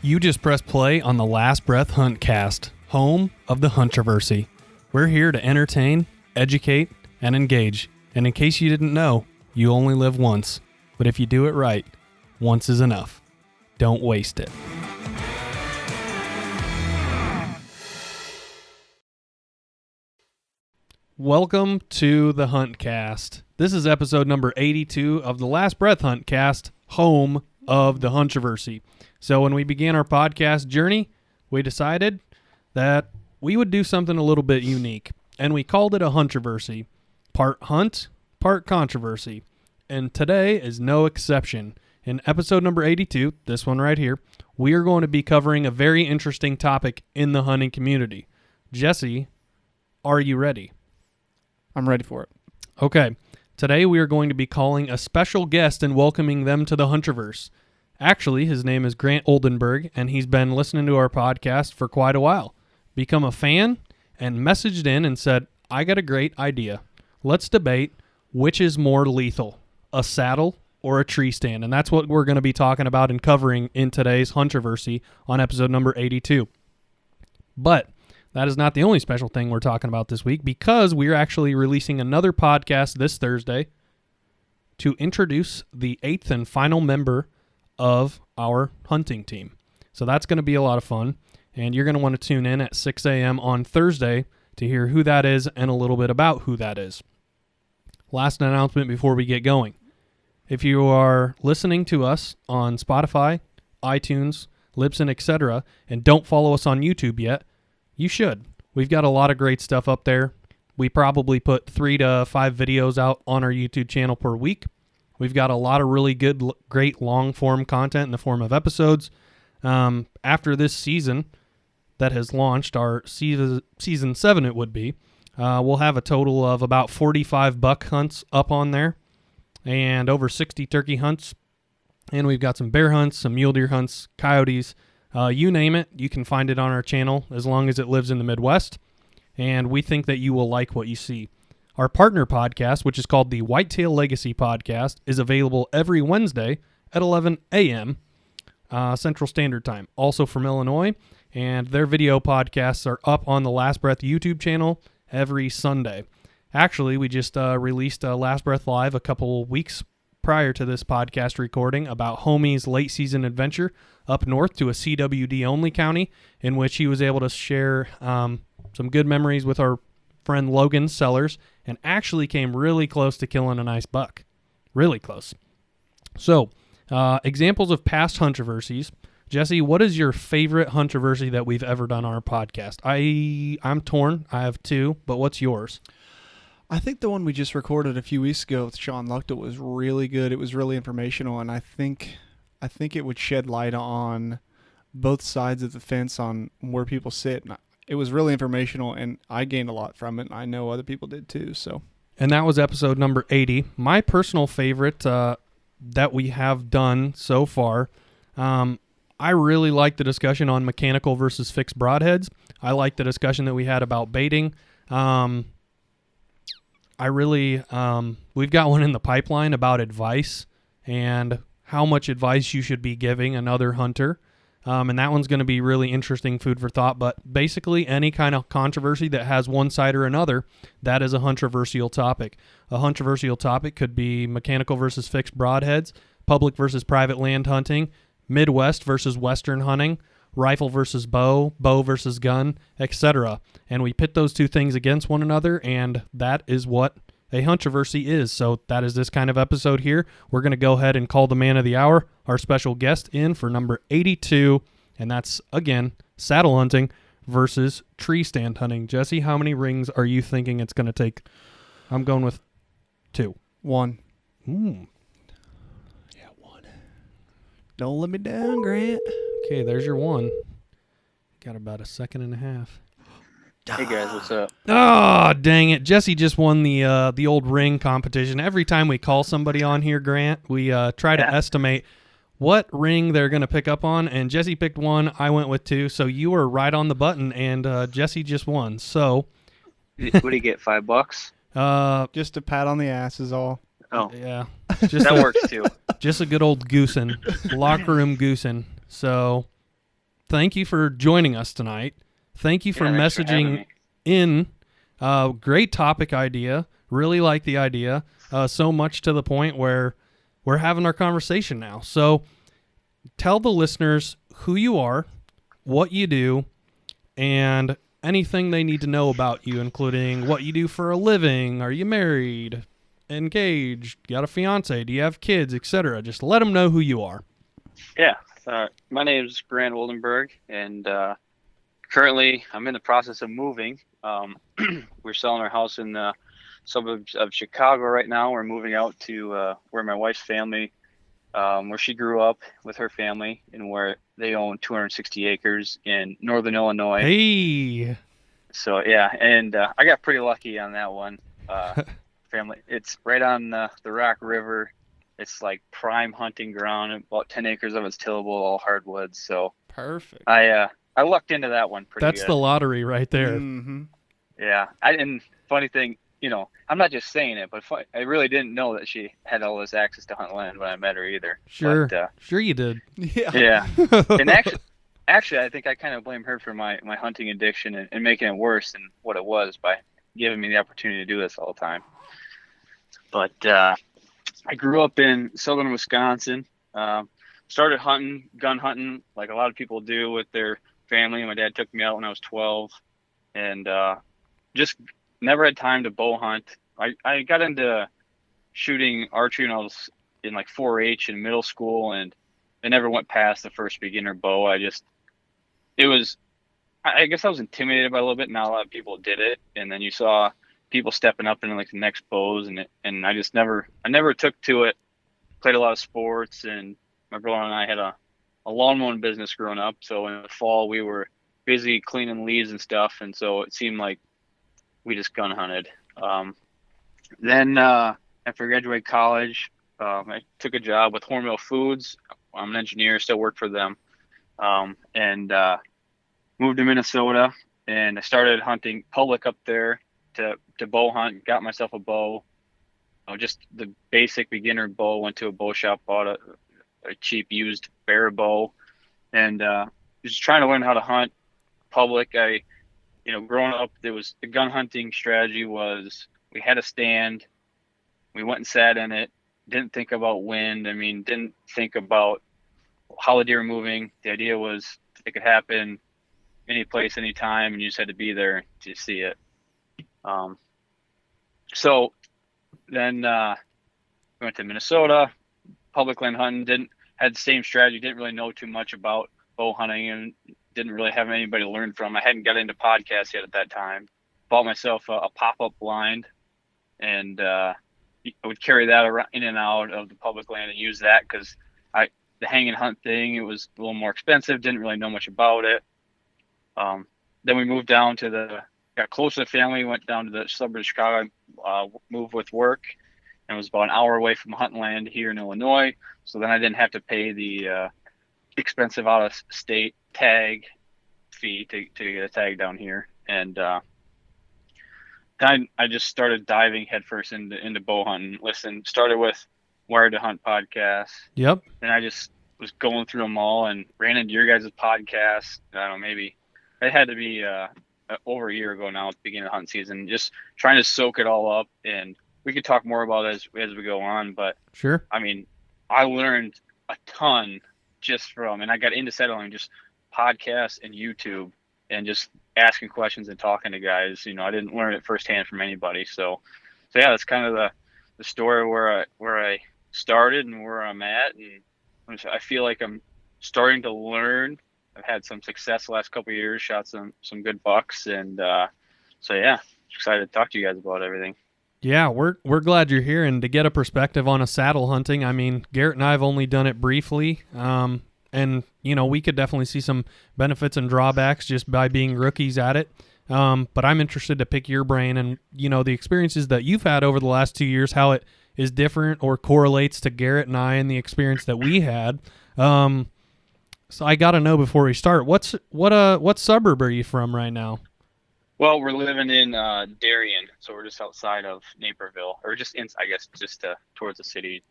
You just pressed play on the Last Breath Huntcast, home of the Huntroversy. We're here to entertain, educate, and engage. And in case you didn't know, you only live once. But if you do it right, once is enough. Don't waste it. Welcome to the Huntcast. This is episode number 82 of the Last Breath Huntcast, home of the Huntroversy. So when we began our podcast journey, we decided that we would do something a little bit unique, and we called it a Huntroversy. Part hunt, part controversy. And today is no exception. In episode number 82, this one right here, we are going to be covering a very interesting topic in the hunting community. Jesse, are you ready? I'm ready for it. Okay. Today we are going to be calling a special guest and welcoming them to the Huntroverse. Actually, his name is Grant Oldenburg, and he's been listening to our podcast for quite a while. Become a fan and messaged in and said, I got a great idea. Let's debate which is more lethal, a saddle or a tree stand. And that's what we're going to be talking about and covering in today's Huntroversy on episode number 82. But that is not the only special thing we're talking about this week, because we're actually releasing another podcast this Thursday to introduce the 8th and final member of our hunting team. So that's going to be a lot of fun, and you're going to want to tune in at 6 a.m. on Thursday to hear who that is and a little bit about who that is. Last announcement before we get going. If you are listening to us on Spotify, iTunes, Libsyn, etc., and don't follow us on YouTube yet, you should. We've got a lot of great stuff up there. We probably put 3 to 5 videos out on our YouTube channel per week. We've got a lot of really good, great long-form content in the form of episodes. After this season that has launched, our season 7 it would be, we'll have a total of about 45 buck hunts up on there and over 60 turkey hunts. And we've got some bear hunts, some mule deer hunts, coyotes, you name it, you can find it on our channel as long as it lives in the Midwest. And we think that you will like what you see. Our partner podcast, which is called the Whitetail Legacy Podcast, is available every Wednesday at 11 a.m. Central Standard Time, also from Illinois. And their video podcasts are up on the Last Breath YouTube channel every Sunday. Actually, we just released Last Breath Live a couple weeks prior to this podcast recording about Homie's late season adventure up north to a CWD-only county, in which he was able to share some good memories with our friend Logan Sellers, and actually came really close to killing a nice buck. Really close. So, examples of past Huntroversies. Jesse, what is your favorite Huntroversy that we've ever done on our podcast? I'm torn. I have 2, but what's yours? I think the one we just recorded a few weeks ago with Sean Luchta was really good. It was really informational, and I think it would shed light on both sides of the fence on where people sit. And it was really informational, and I gained a lot from it, and I know other people did too. So, and that was episode number 80. My personal favorite that we have done so far, I really like the discussion on mechanical versus fixed broadheads. I like the discussion that we had about baiting. We've got one in the pipeline about advice and how much advice you should be giving another hunter. And that one's going to be really interesting food for thought. But basically, any kind of controversy that has one side or another, that is a controversial topic. A controversial topic could be mechanical versus fixed broadheads, public versus private land hunting, Midwest versus Western hunting, rifle versus bow, bow versus gun, etc. And we pit those two things against one another, and that is what a Huntroversy is. So that is this kind of episode here. We're going to go ahead and call the man of the hour, our special guest, in for number 82, and that's, again, saddle hunting versus tree stand hunting. Jesse, how many rings are you thinking it's going to take? I'm going with 2. 1. Yeah, 1. Don't let me down, Grant. Okay, there's your 1. Got about a second and a half. Hey guys, what's up? Oh, dang it. Jesse just won the old ring competition. Every time we call somebody on here, Grant, we try to estimate what ring they're going to pick up on, and Jesse picked 1, I went with 2, so you were right on the button, and Jesse just won. So, what do you get, $5? Just a pat on the ass is all. Oh, yeah. That works too. Just a good old goosing, locker room goosing. So, thank you for joining us tonight. Thank you for messaging in. Great topic idea. Really like the idea. So much to the point where we're having our conversation now. So tell the listeners who you are, what you do, and anything they need to know about you, including what you do for a living. Are you married, engaged, got a fiance, do you have kids, etc. Just let them know who you are. Yeah. My name is Grant Oldenburg, and currently I'm in the process of moving. We're selling our house in the suburbs of Chicago right now. We're moving out to where my wife's family, where she grew up with her family, and where they own 260 acres in northern Illinois. Hey. So yeah, and I got pretty lucky on that one. Family, it's right on the Rock River. It's like prime hunting ground. About 10 acres of it's tillable, all hardwoods. So perfect. I lucked into that one pretty good. That's the lottery right there. Mm-hmm. Yeah, and funny thing, I'm not just saying it, but I really didn't know that she had all this access to hunt land when I met her either. Sure, but, sure you did. Yeah. And actually, I think I kind of blame her for my hunting addiction and making it worse than what it was by giving me the opportunity to do this all the time. But I grew up in southern Wisconsin. Started gun hunting, like a lot of people do with their family. My dad took me out when I was 12, and just never had time to bow hunt. I got into shooting archery when I was in like 4-H in middle school, and I never went past the first beginner bow. I guess I was intimidated by it a little bit. Not a lot of people did it, and then you saw people stepping up into like the next bows, and I never took to it. Played a lot of sports, and my brother and I had a lawn mowing business growing up. So in the fall we were busy cleaning leaves and stuff, and so it seemed like we just gun hunted. Then after I graduated college, I took a job with Hormel Foods. I'm an engineer, still work for them, and moved to Minnesota, and I started hunting public up there to bow hunt. Got myself a bow, just the basic beginner bow. Went to a bow shop, bought a cheap used bear bow, and just trying to learn how to hunt public. Growing up, the gun hunting strategy was we had a stand, we went and sat in it, didn't think about wind. Didn't think about how the deer were moving. The idea was it could happen any place, anytime, and you just had to be there to see it. So then we went to Minnesota, public land hunting. Had the same strategy. Didn't really know too much about bow hunting, and didn't really have anybody to learn from. I hadn't got into podcasts yet at that time. Bought myself a pop-up blind, and I would carry that around in and out of the public land and use that because the hang and hunt thing, it was a little more expensive. Didn't really know much about it. Then we moved down got close to the family, went down to the suburbs of Chicago, moved with work, and it was about an hour away from hunting land here in Illinois. So then I didn't have to pay the expensive out-of-state tag fee to get a tag down here. And then I just started diving headfirst into bow hunting. Started with Wired to Hunt podcast. Yep. And I just was going through them all and ran into your guys' podcast. I don't know, maybe it had to be over a year ago now at the beginning of hunting season, just trying to soak it all up. And we could talk more about it as we go on, but sure. I learned a ton and I got into settling just podcasts and YouTube and just asking questions and talking to guys. I didn't learn it firsthand from anybody. So yeah, that's kind of the story where I started and where I'm at. And I feel like I'm starting to learn. I've had some success the last couple of years, shot some good bucks. And so yeah, excited to talk to you guys about everything. Yeah, we're glad you're here, and to get a perspective on a saddle hunting. Garrett and I have only done it briefly, and we could definitely see some benefits and drawbacks just by being rookies at it. But I'm interested to pick your brain and the experiences that you've had over the last 2 years, how it is different or correlates to Garrett and I and the experience that we had. So I got to know before we start, what suburb are you from right now? Well, we're living in Darien, so we're just outside of Naperville, or just towards the city,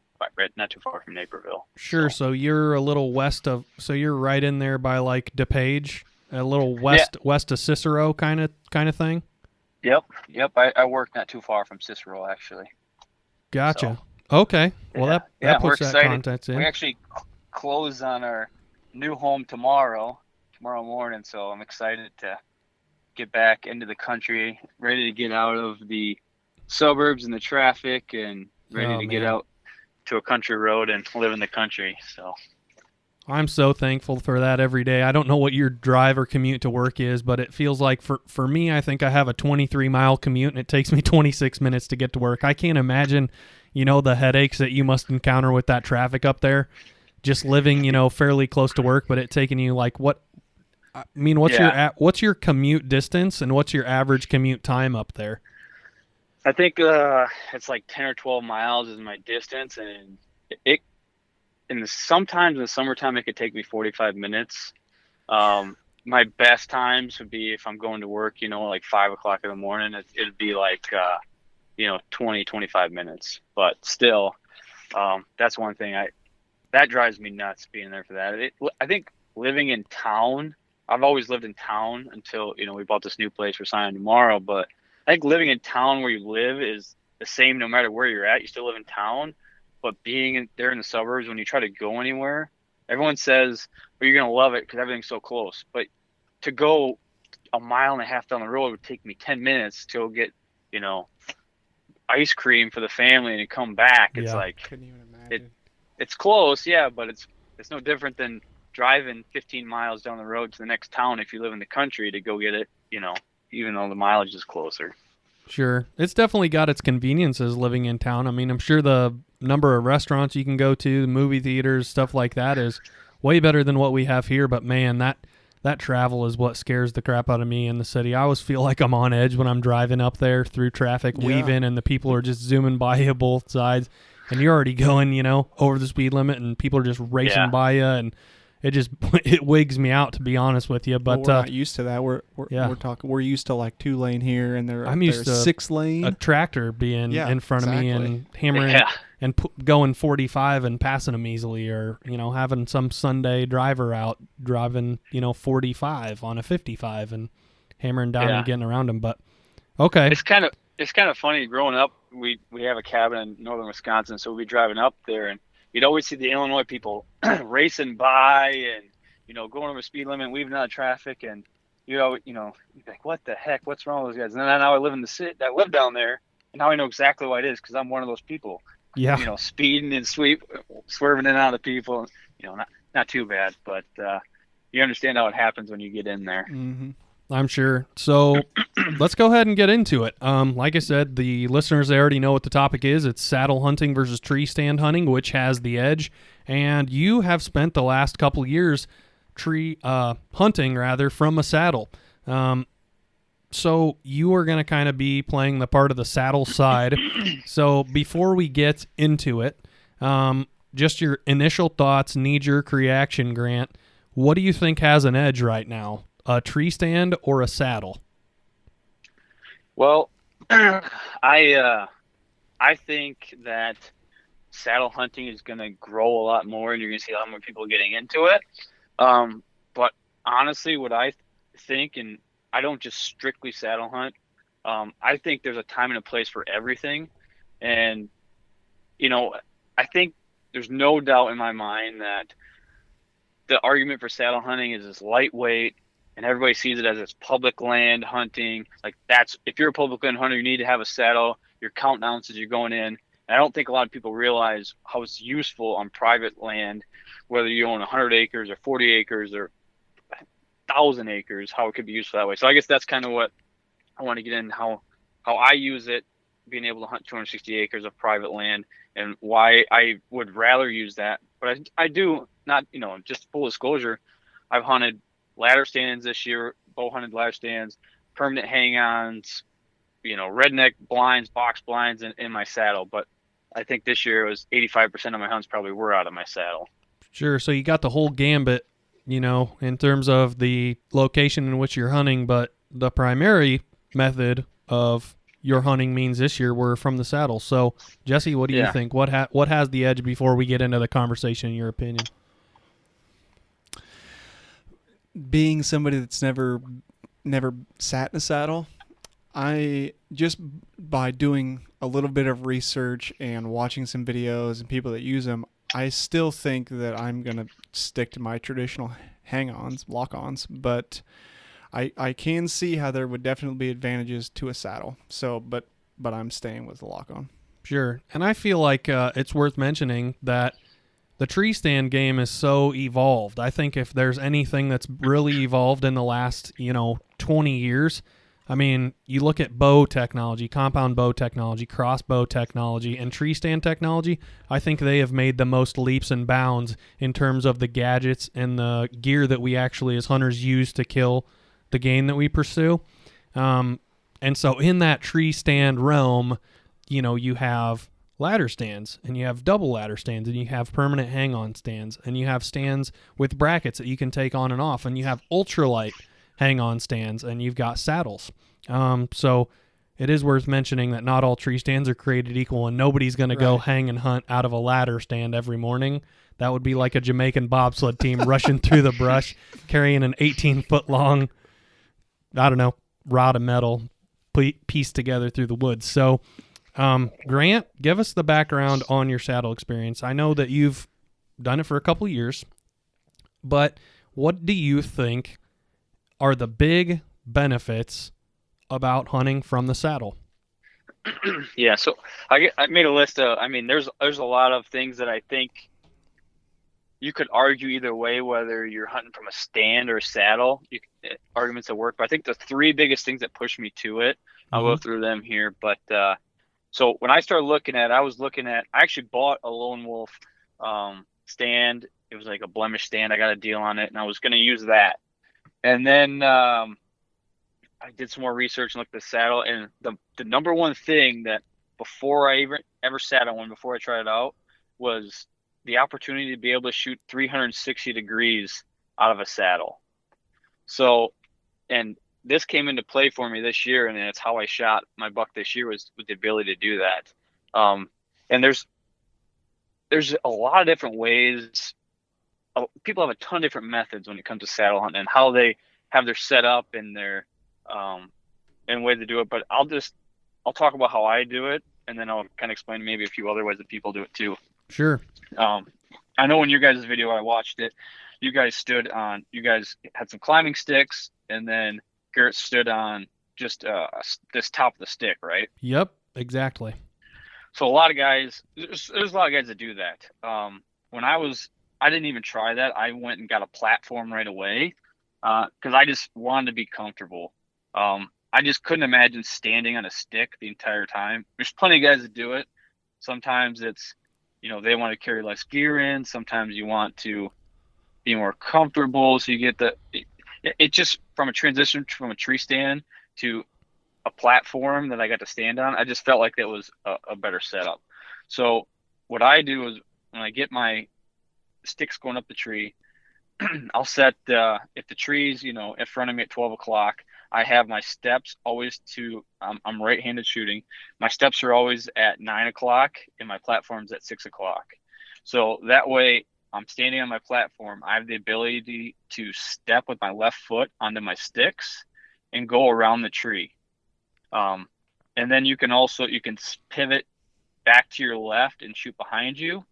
not too far from Naperville. Sure. So you're a little so you're right in there by like DePage, a little west of Cicero kind of thing. Yep. I work not too far from Cicero, actually. Gotcha. So, okay. Well, that puts that context in. We actually close on our new home tomorrow morning, so I'm excited to get back into the country, ready to get out of the suburbs and the traffic, and ready to get out to a country road and live in the country. So I'm so thankful for that every day. I don't know what your drive or commute to work is, but it feels like for me, I think I have a 23-mile commute, and it takes me 26 minutes to get to work. I can't imagine, the headaches that you must encounter with that traffic up there, just living, fairly close to work, but it taking you like what's your commute distance, and what's your average commute time up there? I think it's like 10 or 12 miles is my distance, and sometimes in the summertime it could take me 45 minutes. My best times would be if I'm going to work, like 5 o'clock in the morning, it'd be like 20, 25 minutes. But still, that's one thing that drives me nuts being there for that. I think living in town, I've always lived in town until we bought this new place we're signing tomorrow, but I think living in town where you live is the same no matter where you're at. You still live in town, but being there in the suburbs, when you try to go anywhere, everyone says, well, you're going to love it because everything's so close. But to go a mile and a half down the road would take me 10 minutes to go get, ice cream for the family and come back. It's like, couldn't even imagine. It's close, yeah, but it's no different than driving 15 miles down the road to the next town if you live in the country to go get it, even though the mileage is closer. Sure. It's definitely got its conveniences living in town. I mean, I'm sure the number of restaurants you can go to, the movie theaters, stuff like that is way better than what we have here. But, man, that travel is what scares the crap out of me in the city. I always feel like I'm on edge when I'm driving up there through traffic, weaving, and the people are just zooming by you both sides. And you're already going, over the speed limit, and people are just racing by you, and it wigs me out, to be honest with you. But we're not used to that. We're used to like 2-lane here, and I'm used to 6-lane. A tractor being in front of me and hammering and going 45 and passing them easily, or having some Sunday driver out driving 45 on a 55 and hammering down and getting around them. But okay, it's kind of funny. Growing up, we have a cabin in northern Wisconsin, so we'd be driving up there, and you'd always see the Illinois people racing by and, going over the speed limit, weaving out of traffic. And, you'd be like, what the heck? What's wrong with those guys? And then now I live in the city, I live down there, and now I know exactly why it is, because I'm one of those people. Yeah. Speeding and swerving in and out of people. Not too bad, but you understand how it happens when you get in there. Mm-hmm. I'm sure. So let's go ahead and get into it. Like I said, the listeners, they already know what the topic is. It's saddle hunting versus tree stand hunting, which has the edge. And you have spent the last couple years hunting from a saddle. So you are going to kind of be playing the part of the saddle side. So before we get into it, just your initial thoughts, knee-jerk reaction, Grant. What do you think has an edge right now? A tree stand or a saddle? Well, I think that saddle hunting is going to grow a lot more, and you're going to see a lot more people getting into it. But honestly, what I think, and I don't just strictly saddle hunt, I think there's a time and a place for everything. And, I think there's no doubt in my mind that the argument for saddle hunting is it's lightweight, and everybody sees it as it's public land hunting. Like, if you're a public land hunter, you need to have a saddle. You're counting ounces, you're going in. And I don't think a lot of people realize how it's useful on private land, whether you own 100 acres or 40 acres or 1,000 acres, how it could be useful that way. So I guess that's kind of what I want to get in, how I use it, being able to hunt 260 acres of private land, and why I would rather use that. But I do not, just full disclosure, I've hunted ladder stands this year, bow hunted ladder stands, permanent hang-ons, redneck blinds, box blinds in my saddle. But I think this year it was 85% of my hunts probably were out of my saddle. Sure. So you got the whole gambit, in terms of the location in which you're hunting, but the primary method of, your hunting means this year were from the saddle. So, Jesse, what do you think? What has the edge before we get into the conversation, in your opinion? Being somebody that's never sat in a saddle, I just by doing a little bit of research and watching some videos and people that use them, I still think that I'm going to stick to my traditional hang-ons, lock-ons, but I can see how there would definitely be advantages to a saddle. So, but I'm staying with the lock-on. Sure. And I feel like it's worth mentioning that the Treestand game is so evolved. I think if there's anything that's really evolved in the last, 20 years, I mean, you look at bow technology, compound bow technology, crossbow technology, and tree stand technology, I think they have made the most leaps and bounds in terms of the gadgets and the gear that we actually as hunters use to kill the game that we pursue. And so in that tree stand realm, you have ladder stands, and you have double ladder stands, and you have permanent hang-on stands, and you have stands with brackets that you can take on and off, and you have ultralight hang-on stands, and you've got saddles. So it is worth mentioning that not all tree stands are created equal, and nobody's going to go hang and hunt out of a ladder stand every morning. That would be like a Jamaican bobsled team rushing through the brush, carrying an 18-foot-long, rod of metal pieced together through the woods. So, Grant, give us the background on your saddle experience. I know that you've done it for a couple of years, but what do you think are the big benefits about hunting from the saddle? Yeah, so I made a list of, there's a lot of things that I think you could argue either way, whether you're hunting from a stand or a saddle, arguments that work. But I think the three biggest things that push me to it, I'll go through them here. But so when I started looking at I actually bought a Lone Wolf stand. It was like a blemish stand. I got a deal on it, and I was going to use that. And then I did some more research and looked at the saddle. And the number one thing that before I ever sat on one, before I tried it out, was the opportunity to be able to shoot 360 degrees out of a saddle. So, and this came into play for me this year, and it's how I shot my buck this year, was with the ability to do that. And there's a lot of different ways. People have a ton of different methods when it comes to saddle hunting and how they have their setup and their and way to do it. But I'll talk about how I do it, and then I'll kind of explain maybe a few other ways that people do it too. Sure. I know in your guys' video, I watched it, you guys had some climbing sticks, and then Garrett stood on just this top of the stick, right? Yep, exactly. So a lot of guys, there's a lot of guys that do that. I didn't even try that. I went and got a platform right away because I just wanted to be comfortable. I just couldn't imagine standing on a stick the entire time. There's plenty of guys that do it. Sometimes it's, they want to carry less gear in. Sometimes you want to be more comfortable. So you get it just from a transition from a tree stand to a platform that I got to stand on. I just felt like that was a better setup. So what I do is when I get my sticks going up the tree, I'll set if the tree's in front of me at 12 o'clock, I have my steps always I'm right-handed shooting. My steps are always at 9 o'clock and my platform's at 6 o'clock. So that way I'm standing on my platform. I have the ability to step with my left foot onto my sticks and go around the tree. And then you can pivot back to your left and shoot behind you,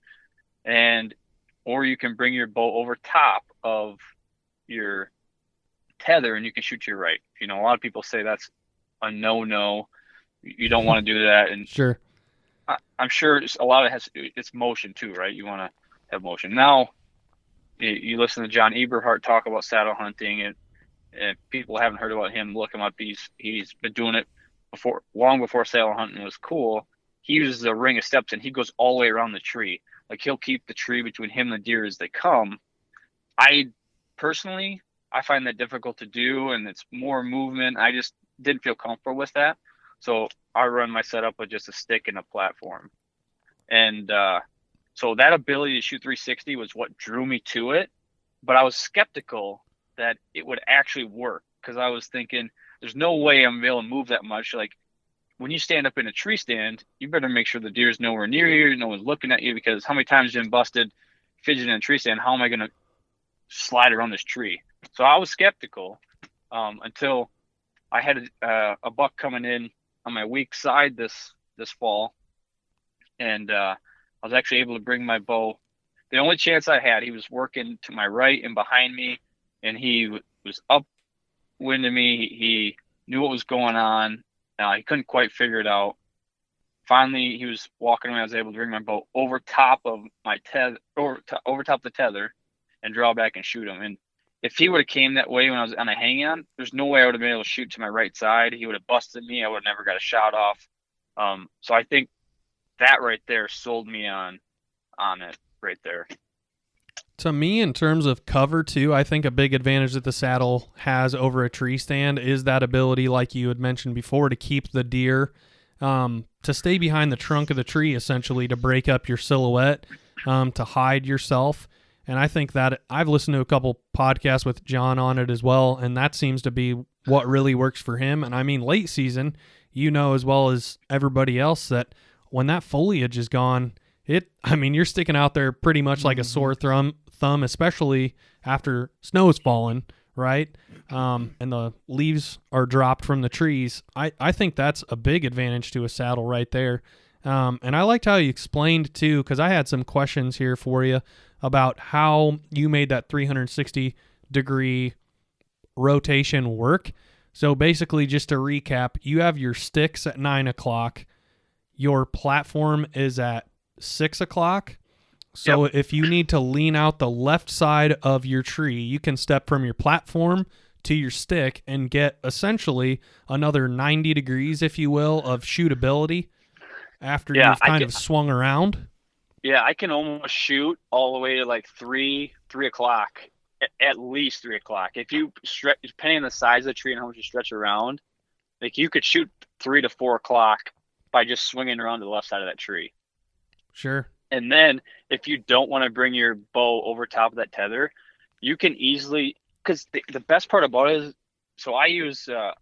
or you can bring your bow over top of your tether and you can shoot to your right. A lot of people say that's a no. You don't want to do that. And sure, I'm sure a lot of it's motion too, right? You want to have motion. Now, you listen to John Eberhart talk about saddle hunting, and people haven't heard about him. Look him up. He's been doing it long before saddle hunting was cool. He uses a ring of steps and he goes all the way around the tree. Like he'll keep the tree between him and the deer as they come. I find that difficult to do, and it's more movement. I just didn't feel comfortable with that. So I run my setup with just a stick and a platform. And so that ability to shoot 360 was what drew me to it. But I was skeptical that it would actually work because I was thinking, there's no way I'm going to be able to move that much. Like, when you stand up in a tree stand, you better make sure the deer's nowhere near you, no one's looking at you, because how many times have you been busted fidgeting in a tree stand? How am I going to slide around this tree? So I was skeptical until I had a buck coming in on my weak side this fall, and I was actually able to bring my bow. The only chance I had, he was working to my right and behind me, and he was upwind of me. He knew what was going on. He couldn't quite figure it out. Finally, he was walking away. I was able to bring my bow over top of my tether, over top the tether, and draw back and shoot him. And if he would have came that way when I was on a hang on, there's no way I would have been able to shoot to my right side. He would have busted me. I would have never got a shot off. So I think that right there sold me on it right there. To me, in terms of cover too, I think a big advantage that the saddle has over a tree stand is that ability, like you had mentioned before, to keep the deer, to stay behind the trunk of the tree, essentially, to break up your silhouette, to hide yourself. And I think that I've listened to a couple podcasts with John on it as well, and that seems to be what really works for him. And I mean, late season, you know as well as everybody else that when that foliage is gone, you're sticking out there pretty much like a sore thumb, especially after snow's fallen, right? And the leaves are dropped from the trees. I think that's a big advantage to a saddle right there. And I liked how you explained too, because I had some questions here for you about how you made that 360-degree rotation work. So basically, just to recap, you have your sticks at 9 o'clock. Your platform is at 6 o'clock. So If you need to lean out the left side of your tree, you can step from your platform to your stick and get essentially another 90 degrees, if you will, of shootability after you've kind of swung around. Yeah, I can almost shoot all the way to like 3 o'clock, at least 3 o'clock. If you stretch, depending on the size of the tree and how much you stretch around, like you could shoot 3 to 4 o'clock by just swinging around to the left side of that tree. Sure. And then if you don't want to bring your bow over top of that tether, you can easily, because the best part about it is, so I use a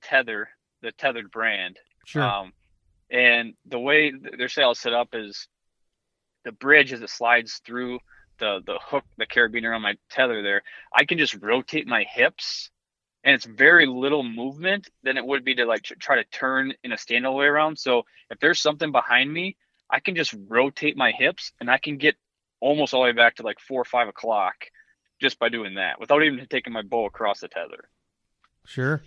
tether, the tethered brand. Sure. And the way their saddle is set up is the bridge, as it slides through the hook, the carabiner on my tether there, I can just rotate my hips, and it's very little movement than it would be to like try to turn in a stand all the way around. So if there's something behind me, I can just rotate my hips, and I can get almost all the way back to like 4 or 5 o'clock just by doing that without even taking my bow across the tether. Sure.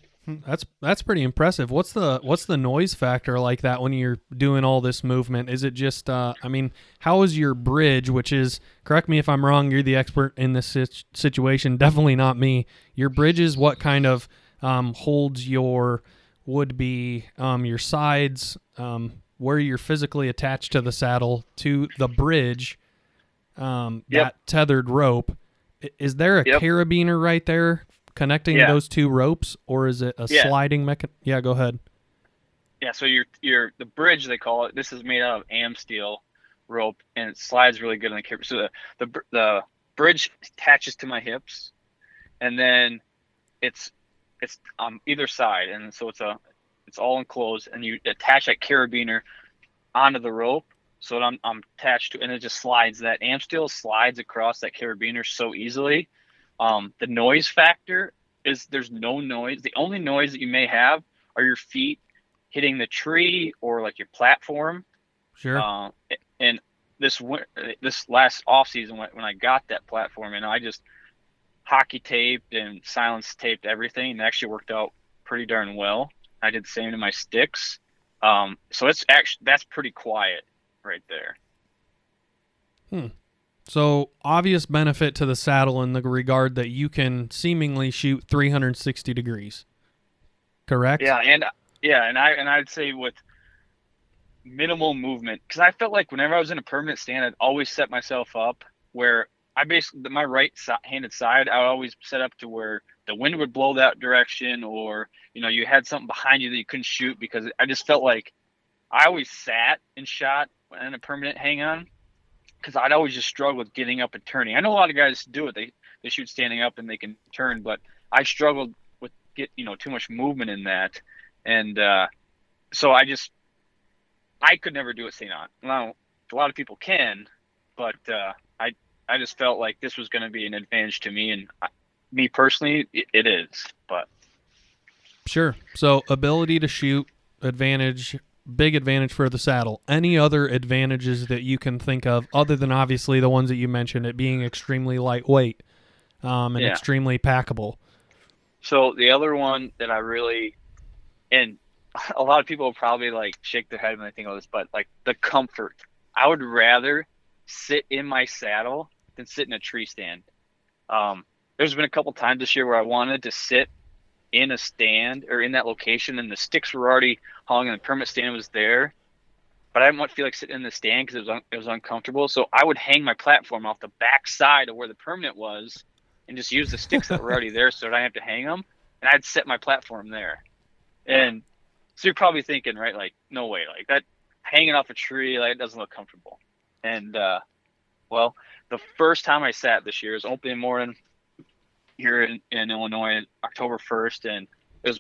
That's pretty impressive. What's the noise factor like that when you're doing all this movement? Is it just how is your bridge, which is, correct me if I'm wrong, you're the expert in this situation, definitely not me. Your bridge is what kind of holds your your sides, where you're physically attached to the saddle to the bridge, that tethered rope. Is there a carabiner right there connecting those two ropes, or is it a sliding mechanism? Yeah, go ahead. Yeah, so the bridge, they call it, this is made out of am steel rope, and it slides really good on the carabiner. So the bridge attaches to my hips, and then it's on either side, and so it's all enclosed, and you attach that carabiner onto the rope, so that I'm attached to, and it just slides. That am steel slides across that carabiner so easily. The noise factor is there's no noise. The only noise that you may have are your feet hitting the tree or like your platform. Sure. And this last off season when I got that platform, I just hockey taped and silence taped everything, and it actually worked out pretty darn well. I did the same to my sticks. So that's pretty quiet right there. So obvious benefit to the saddle in the regard that you can seemingly shoot 360 degrees. Correct? Yeah, and I'd say with minimal movement, because I felt like whenever I was in a permanent stand, I'd always set myself up where I basically, my right-handed side, I would always set up to where the wind would blow that direction, or you had something behind you that you couldn't shoot, because I just felt like I always sat and shot in a permanent hang-on, because I'd always just struggle with getting up and turning. I know a lot of guys do it; they shoot standing up and they can turn, but I struggled with too much movement in that, and so I could never do a sit on. Now, a lot of people can, but I just felt like this was going to be an advantage to me, and me personally, it is. But Sure. So ability to shoot, advantage, big advantage for the saddle. Any other advantages that you can think of other than obviously the ones that you mentioned, it being extremely lightweight and extremely packable? So the other one that I really, and a lot of people will probably like shake their head when they think of this, but like the comfort. I would rather sit in my saddle than sit in a tree stand. There's been a couple times this year where I wanted to sit in a stand or in that location, and the sticks were already hung and the permit stand was there, but I didn't feel like sitting in the stand because it was uncomfortable. So I would hang my platform off the back side of where the permanent was and just use the sticks that were already there so that I didn't have to hang them, and I'd set my platform there. And so you're probably thinking, right, like, no way, like that hanging off a tree, like it doesn't look comfortable. And well, the first time I sat this year was opening morning here in Illinois, October 1st, and it was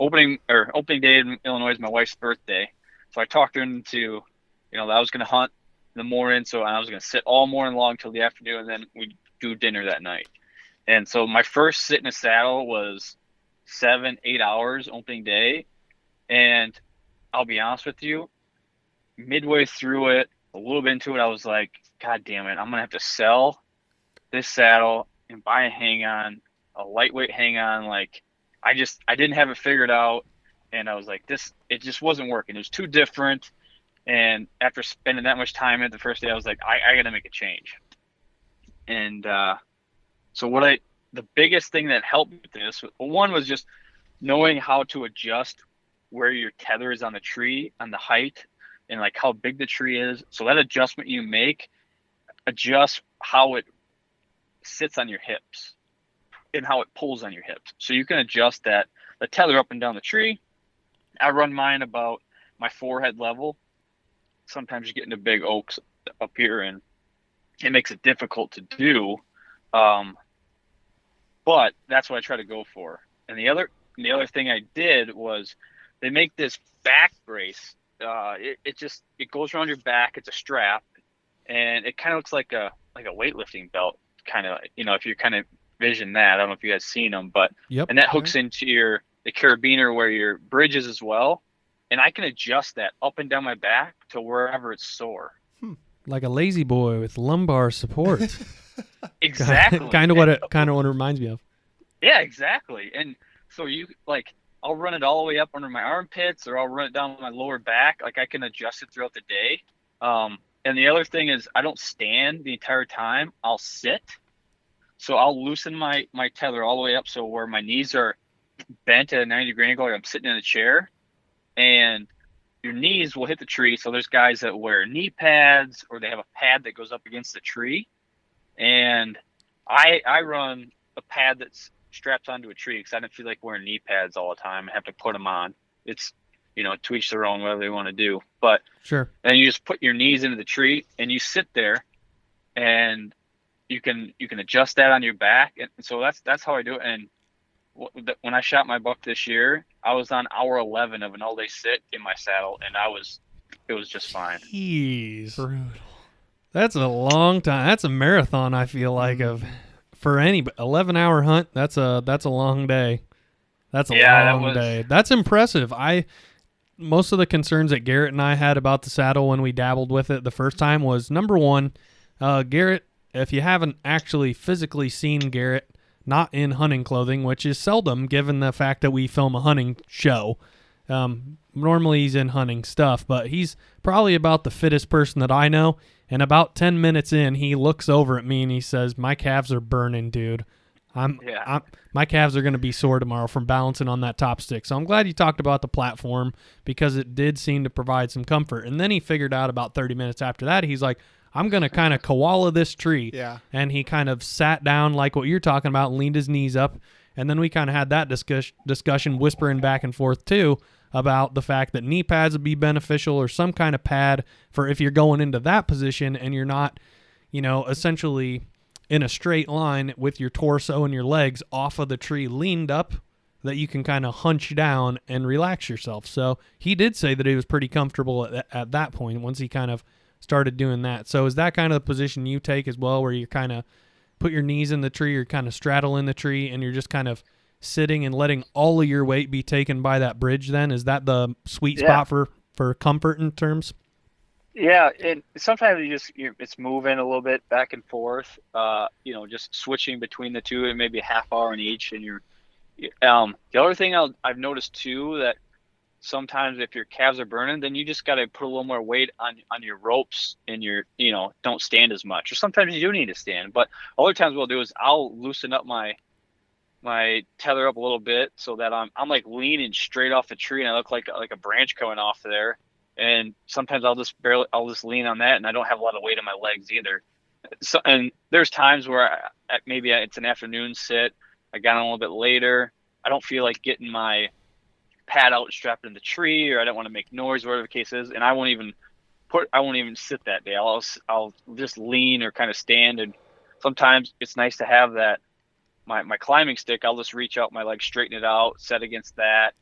opening day in Illinois is my wife's birthday. So I talked her into, that I was going to hunt in the morning, so I was going to sit all morning long till the afternoon, and then we'd do dinner that night. And so my first sit in a saddle was 7-8 hours opening day, and I'll be honest with you, midway through it, a little bit into it, I was like, God damn it, I'm going to have to sell this saddle and buy a hang-on, a lightweight hang-on. Like, I didn't have it figured out, and I was like, it just wasn't working. It was too different, and after spending that much time at the first day, I was like, I got to make a change. And so the biggest thing that helped with this, one was just knowing how to adjust where your tether is on the tree, on the height, and like how big the tree is. So that adjustment you make adjusts how it sits on your hips and how it pulls on your hips. So you can adjust the tether up and down the tree. I run mine about my forehead level. Sometimes you get into big oaks up here and it makes it difficult to do. But that's what I try to go for. And the other thing I did was they make this back brace. It goes around your back. It's a strap, and it kind of looks like a weightlifting belt, kind of, if you kind of vision that. I don't know if you guys seen them, but yep. And that hooks into the carabiner where your bridge is as well, and I can adjust that up and down my back to wherever it's sore. Like a lazy boy with lumbar support. Exactly. kind of what it reminds me of. Yeah, exactly. And so I'll run it all the way up under my armpits, or I'll run it down my lower back. Like, I can adjust it throughout the day. And the other thing is I don't stand the entire time. I'll sit. So I'll loosen my tether all the way up so where my knees are bent at a 90-degree angle, like I'm sitting in a chair, and your knees will hit the tree. So there's guys that wear knee pads, or they have a pad that goes up against the tree. And I run a pad that's strapped onto a tree because I don't feel like wearing knee pads all the time. I have to put them on. It's, to each their own, whatever they want to do. But sure. Then you just put your knees into the tree and you sit there, and you can adjust that on your back. And so that's how I do it. And when I shot my buck this year, I was on hour 11 of an all-day sit in my saddle, and it was just fine. Jeez. Brutal. That's a long time. That's a marathon, I feel like, for any 11-hour hunt. That's a long day. That's a long day. That's impressive. Most of the concerns that Garrett and I had about the saddle when we dabbled with it the first time was, number one, Garrett, if you haven't actually physically seen Garrett not in hunting clothing, which is seldom given the fact that we film a hunting show. Normally he's in hunting stuff, but he's probably about the fittest person that I know. And about 10 minutes in, he looks over at me and he says, "My calves are burning, dude. My calves are going to be sore tomorrow from balancing on that top stick." So I'm glad you talked about the platform, because it did seem to provide some comfort. And then he figured out about 30 minutes after that, he's like, "I'm going to kind of koala this tree." Yeah. And he kind of sat down like what you're talking about and leaned his knees up. And then we kind of had that discussion, whispering back and forth too, about the fact that knee pads would be beneficial, or some kind of pad for if you're going into that position and you're not, essentially in a straight line with your torso and your legs off of the tree leaned up that you can kind of hunch down and relax yourself. So he did say that he was pretty comfortable at that point once he kind of started doing that. So is that kind of the position you take as well, where you kind of put your knees in the tree or kind of straddle in the tree and you're just kind of sitting and letting all of your weight be taken by that bridge then? Is that the sweet spot for comfort in terms? Yeah, and sometimes it's moving a little bit back and forth, just switching between the two and maybe a half hour in each. And the other thing I've noticed too, that sometimes if your calves are burning, then you just got to put a little more weight on your ropes and don't stand as much. Or sometimes you do need to stand. But other times what I'll do is I'll loosen up my tether up a little bit so that I'm like leaning straight off the tree and I look like a branch coming off there. And sometimes I'll just lean on that and I don't have a lot of weight in my legs either. So, and there's times where maybe it's an afternoon sit. I got on a little bit later. I don't feel like getting my pad out strapped in the tree, or I don't want to make noise, whatever the case is. And I won't even sit that day. I'll just lean or kind of stand. And sometimes it's nice to have that, my climbing stick. I'll just reach out my leg, straighten it out, set against that.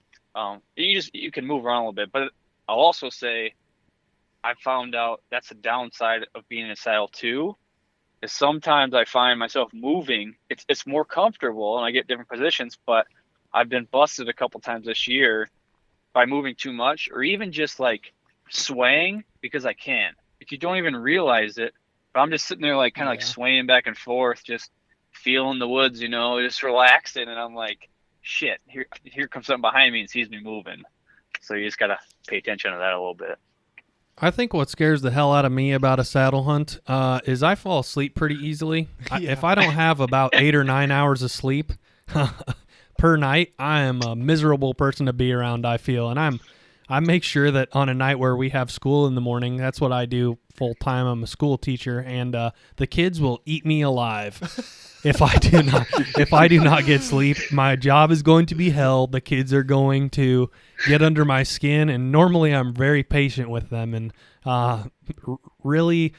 You can move around a little bit, but I'll also say I found out that's a downside of being in a saddle too, is sometimes I find myself moving. It's more comfortable and I get different positions, but I've been busted a couple times this year by moving too much or even just like swaying because I can. If you don't even realize it, but I'm just sitting there like kind of like swaying back and forth, just feeling the woods, just relaxing. And I'm like, shit, here comes something behind me and sees me moving. So you just got to pay attention to that a little bit. I think what scares the hell out of me about a saddle hunt is I fall asleep pretty easily. If I don't have about 8 or 9 hours of sleep per night, I am a miserable person to be around, I feel. And I make sure that on a night where we have school in the morning, that's what I do full time. I'm a school teacher, and the kids will eat me alive if I do not get sleep. My job is going to be hell. The kids are going to get under my skin, and normally I'm very patient with them and really,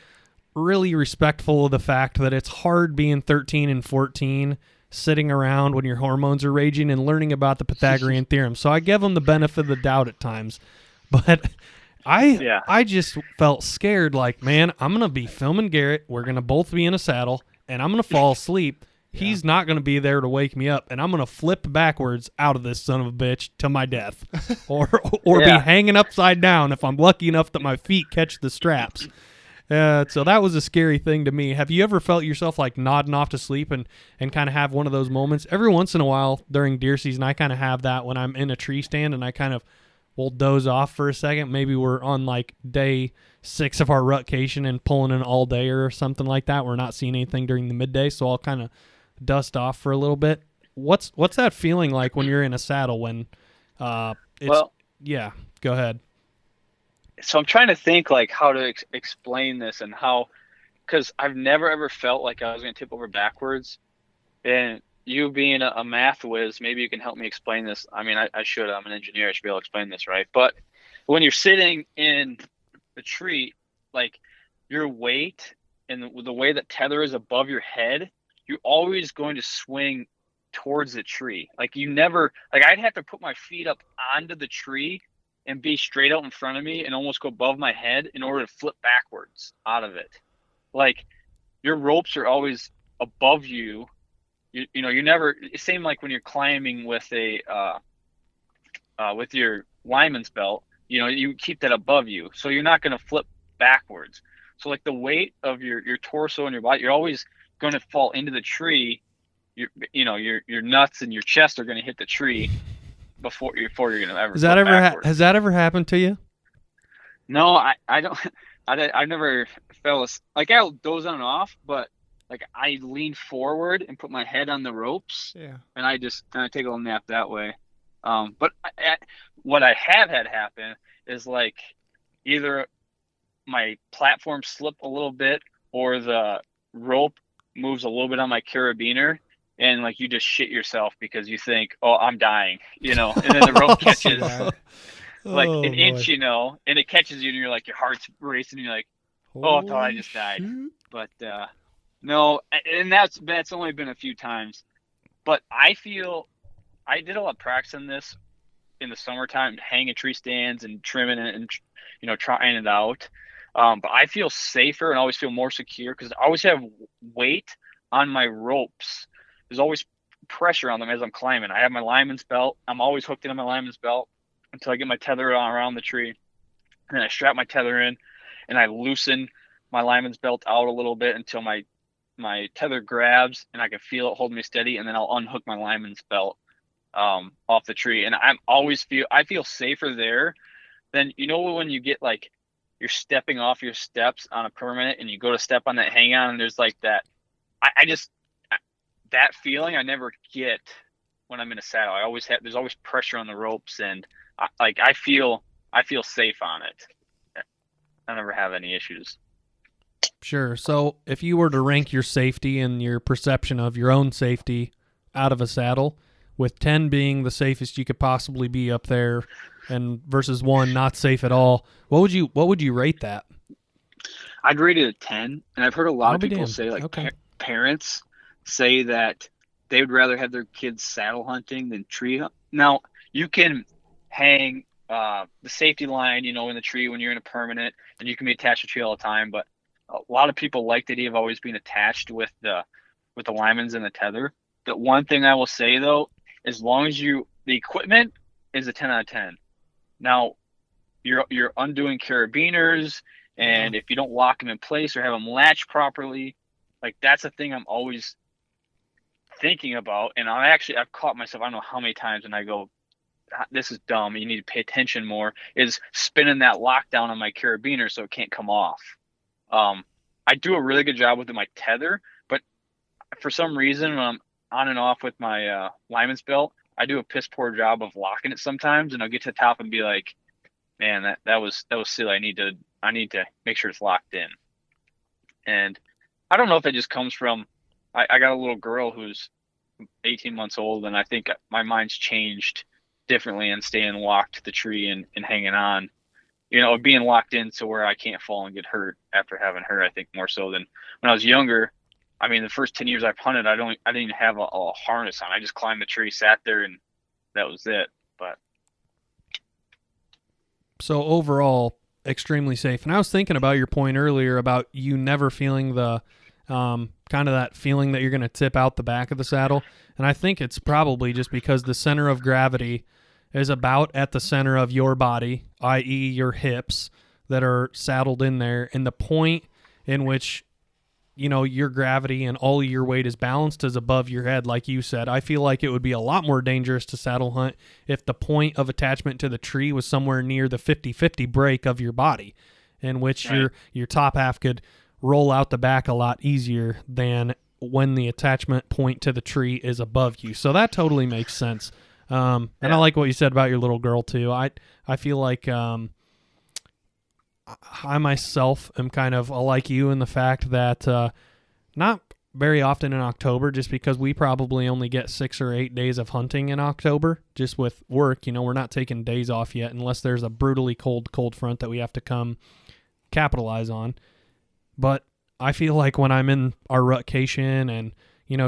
really respectful of the fact that it's hard being 13 and 14, sitting around when your hormones are raging and learning about the Pythagorean theorem. So I give them the benefit of the doubt at times, but I just felt scared. Like, man, I'm gonna be filming Garrett. We're gonna both be in a saddle, and I'm gonna fall asleep. He's not going to be there to wake me up, and I'm going to flip backwards out of this son of a bitch to my death, or be hanging upside down if I'm lucky enough that my feet catch the straps. So that was a scary thing to me. Have you ever felt yourself like nodding off to sleep and kind of have one of those moments? Every once in a while during deer season, I kind of have that when I'm in a tree stand and I kind of will doze off for a second. Maybe we're on like day 6 of our rutcation and pulling an all day or something like that. We're not seeing anything during the midday, so I'll kind of dust off for a little bit. What's that feeling like when you're in a saddle when go ahead. So I'm trying to think like how to explain this and how, because I've never ever felt like I was going to tip over backwards. And you being a math whiz, maybe you can help me explain this. I mean, I should. I'm an engineer. I should be able to explain this, right? But when you're sitting in the tree, like your weight and the way that tether is above your head, you're always going to swing towards the tree. Like you never, like I'd have to put my feet up onto the tree and be straight out in front of me and almost go above my head in order to flip backwards out of it. Like your ropes are always above you. You never, same like when you're climbing with with your lineman's belt, you keep that above you. So you're not going to flip backwards. So like the weight of your torso and your body, you're always going to fall into the tree. Your nuts and your chest are going to hit the tree before you're going to ever. Has that ever happened to you? No, I don't. I've never fell like I'll doze on and off, but like I lean forward and put my head on the ropes, and I take a little nap that way. But what I have had happen is like either my platform slip a little bit or the rope moves a little bit on my carabiner, and like you just shit yourself because you think, oh, I'm dying, and then the rope catches like an inch, and it catches you and you're like, your heart's racing and you're like, oh, I thought I just died. But no, and that's only been a few times, but I feel I did a lot of practicing this in the summertime, hanging tree stands and trimming it and trying it out. But I feel safer and always feel more secure because I always have weight on my ropes. There's always pressure on them as I'm climbing. I have my lineman's belt. I'm always hooked into my lineman's belt until I get my tether around the tree. And then I strap my tether in and I loosen my lineman's belt out a little bit until my tether grabs and I can feel it holding me steady, and then I'll unhook my lineman's belt off the tree. And I feel safer there than, when you get like you're stepping off your steps on a permanent and you go to step on that hang on and there's like that. That feeling I never get when I'm in a saddle. There's always pressure on the ropes, and I feel safe on it. I never have any issues. Sure. So if you were to rank your safety and your perception of your own safety out of a saddle, with 10 being the safest you could possibly be up there and versus 1 not safe at all, what would you rate that? I'd rate it a 10, and I've heard a lot of people say okay. Parents say that they would rather have their kids saddle hunting than tree hunt. Now, you can hang the safety line, in the tree when you're in a permanent, and you can be attached to a tree all the time, but a lot of people like the idea of always being attached with the linemen's and the tether. The one thing I will say, though, as long as the equipment is a 10 out of 10. Now, you're undoing carabiners, and if you don't lock them in place or have them latched properly, like that's a thing I'm always thinking about. And I've caught myself, I don't know how many times, and I go, this is dumb, you need to pay attention more, is spinning that lockdown on my carabiner so it can't come off. I do a really good job with my tether, but for some reason when I'm on and off with my lineman's belt, I do a piss poor job of locking it sometimes, and I'll get to the top and be like, man, that was silly. I need to make sure it's locked in. And I don't know if it just comes from I got a little girl who's 18 months old, and I think my mind's changed differently and staying locked to the tree and hanging on, being locked in to where I can't fall and get hurt after having her. I think more so than when I was younger. I mean, the first 10 years I've hunted, I didn't even have a harness on. I just climbed the tree, sat there, and that was it. But so overall, extremely safe. And I was thinking about your point earlier about you never feeling the kind of that feeling that you're going to tip out the back of the saddle. And I think it's probably just because the center of gravity is about at the center of your body, i.e. your hips that are saddled in there. And the point in which, your gravity and all of your weight is balanced is above your head, like you said. I feel like it would be a lot more dangerous to saddle hunt if the point of attachment to the tree was somewhere near the 50-50 break of your body, in which right. your top half could roll out the back a lot easier than when the attachment point to the tree is above you. So that totally makes sense. And I like what you said about your little girl too. I feel like I myself am kind of like you in the fact that not very often in October, just because we probably only get 6 or 8 days of hunting in October, just with work. We're not taking days off yet unless there's a brutally cold front that we have to come capitalize on. But I feel like when I'm in our rutcation and,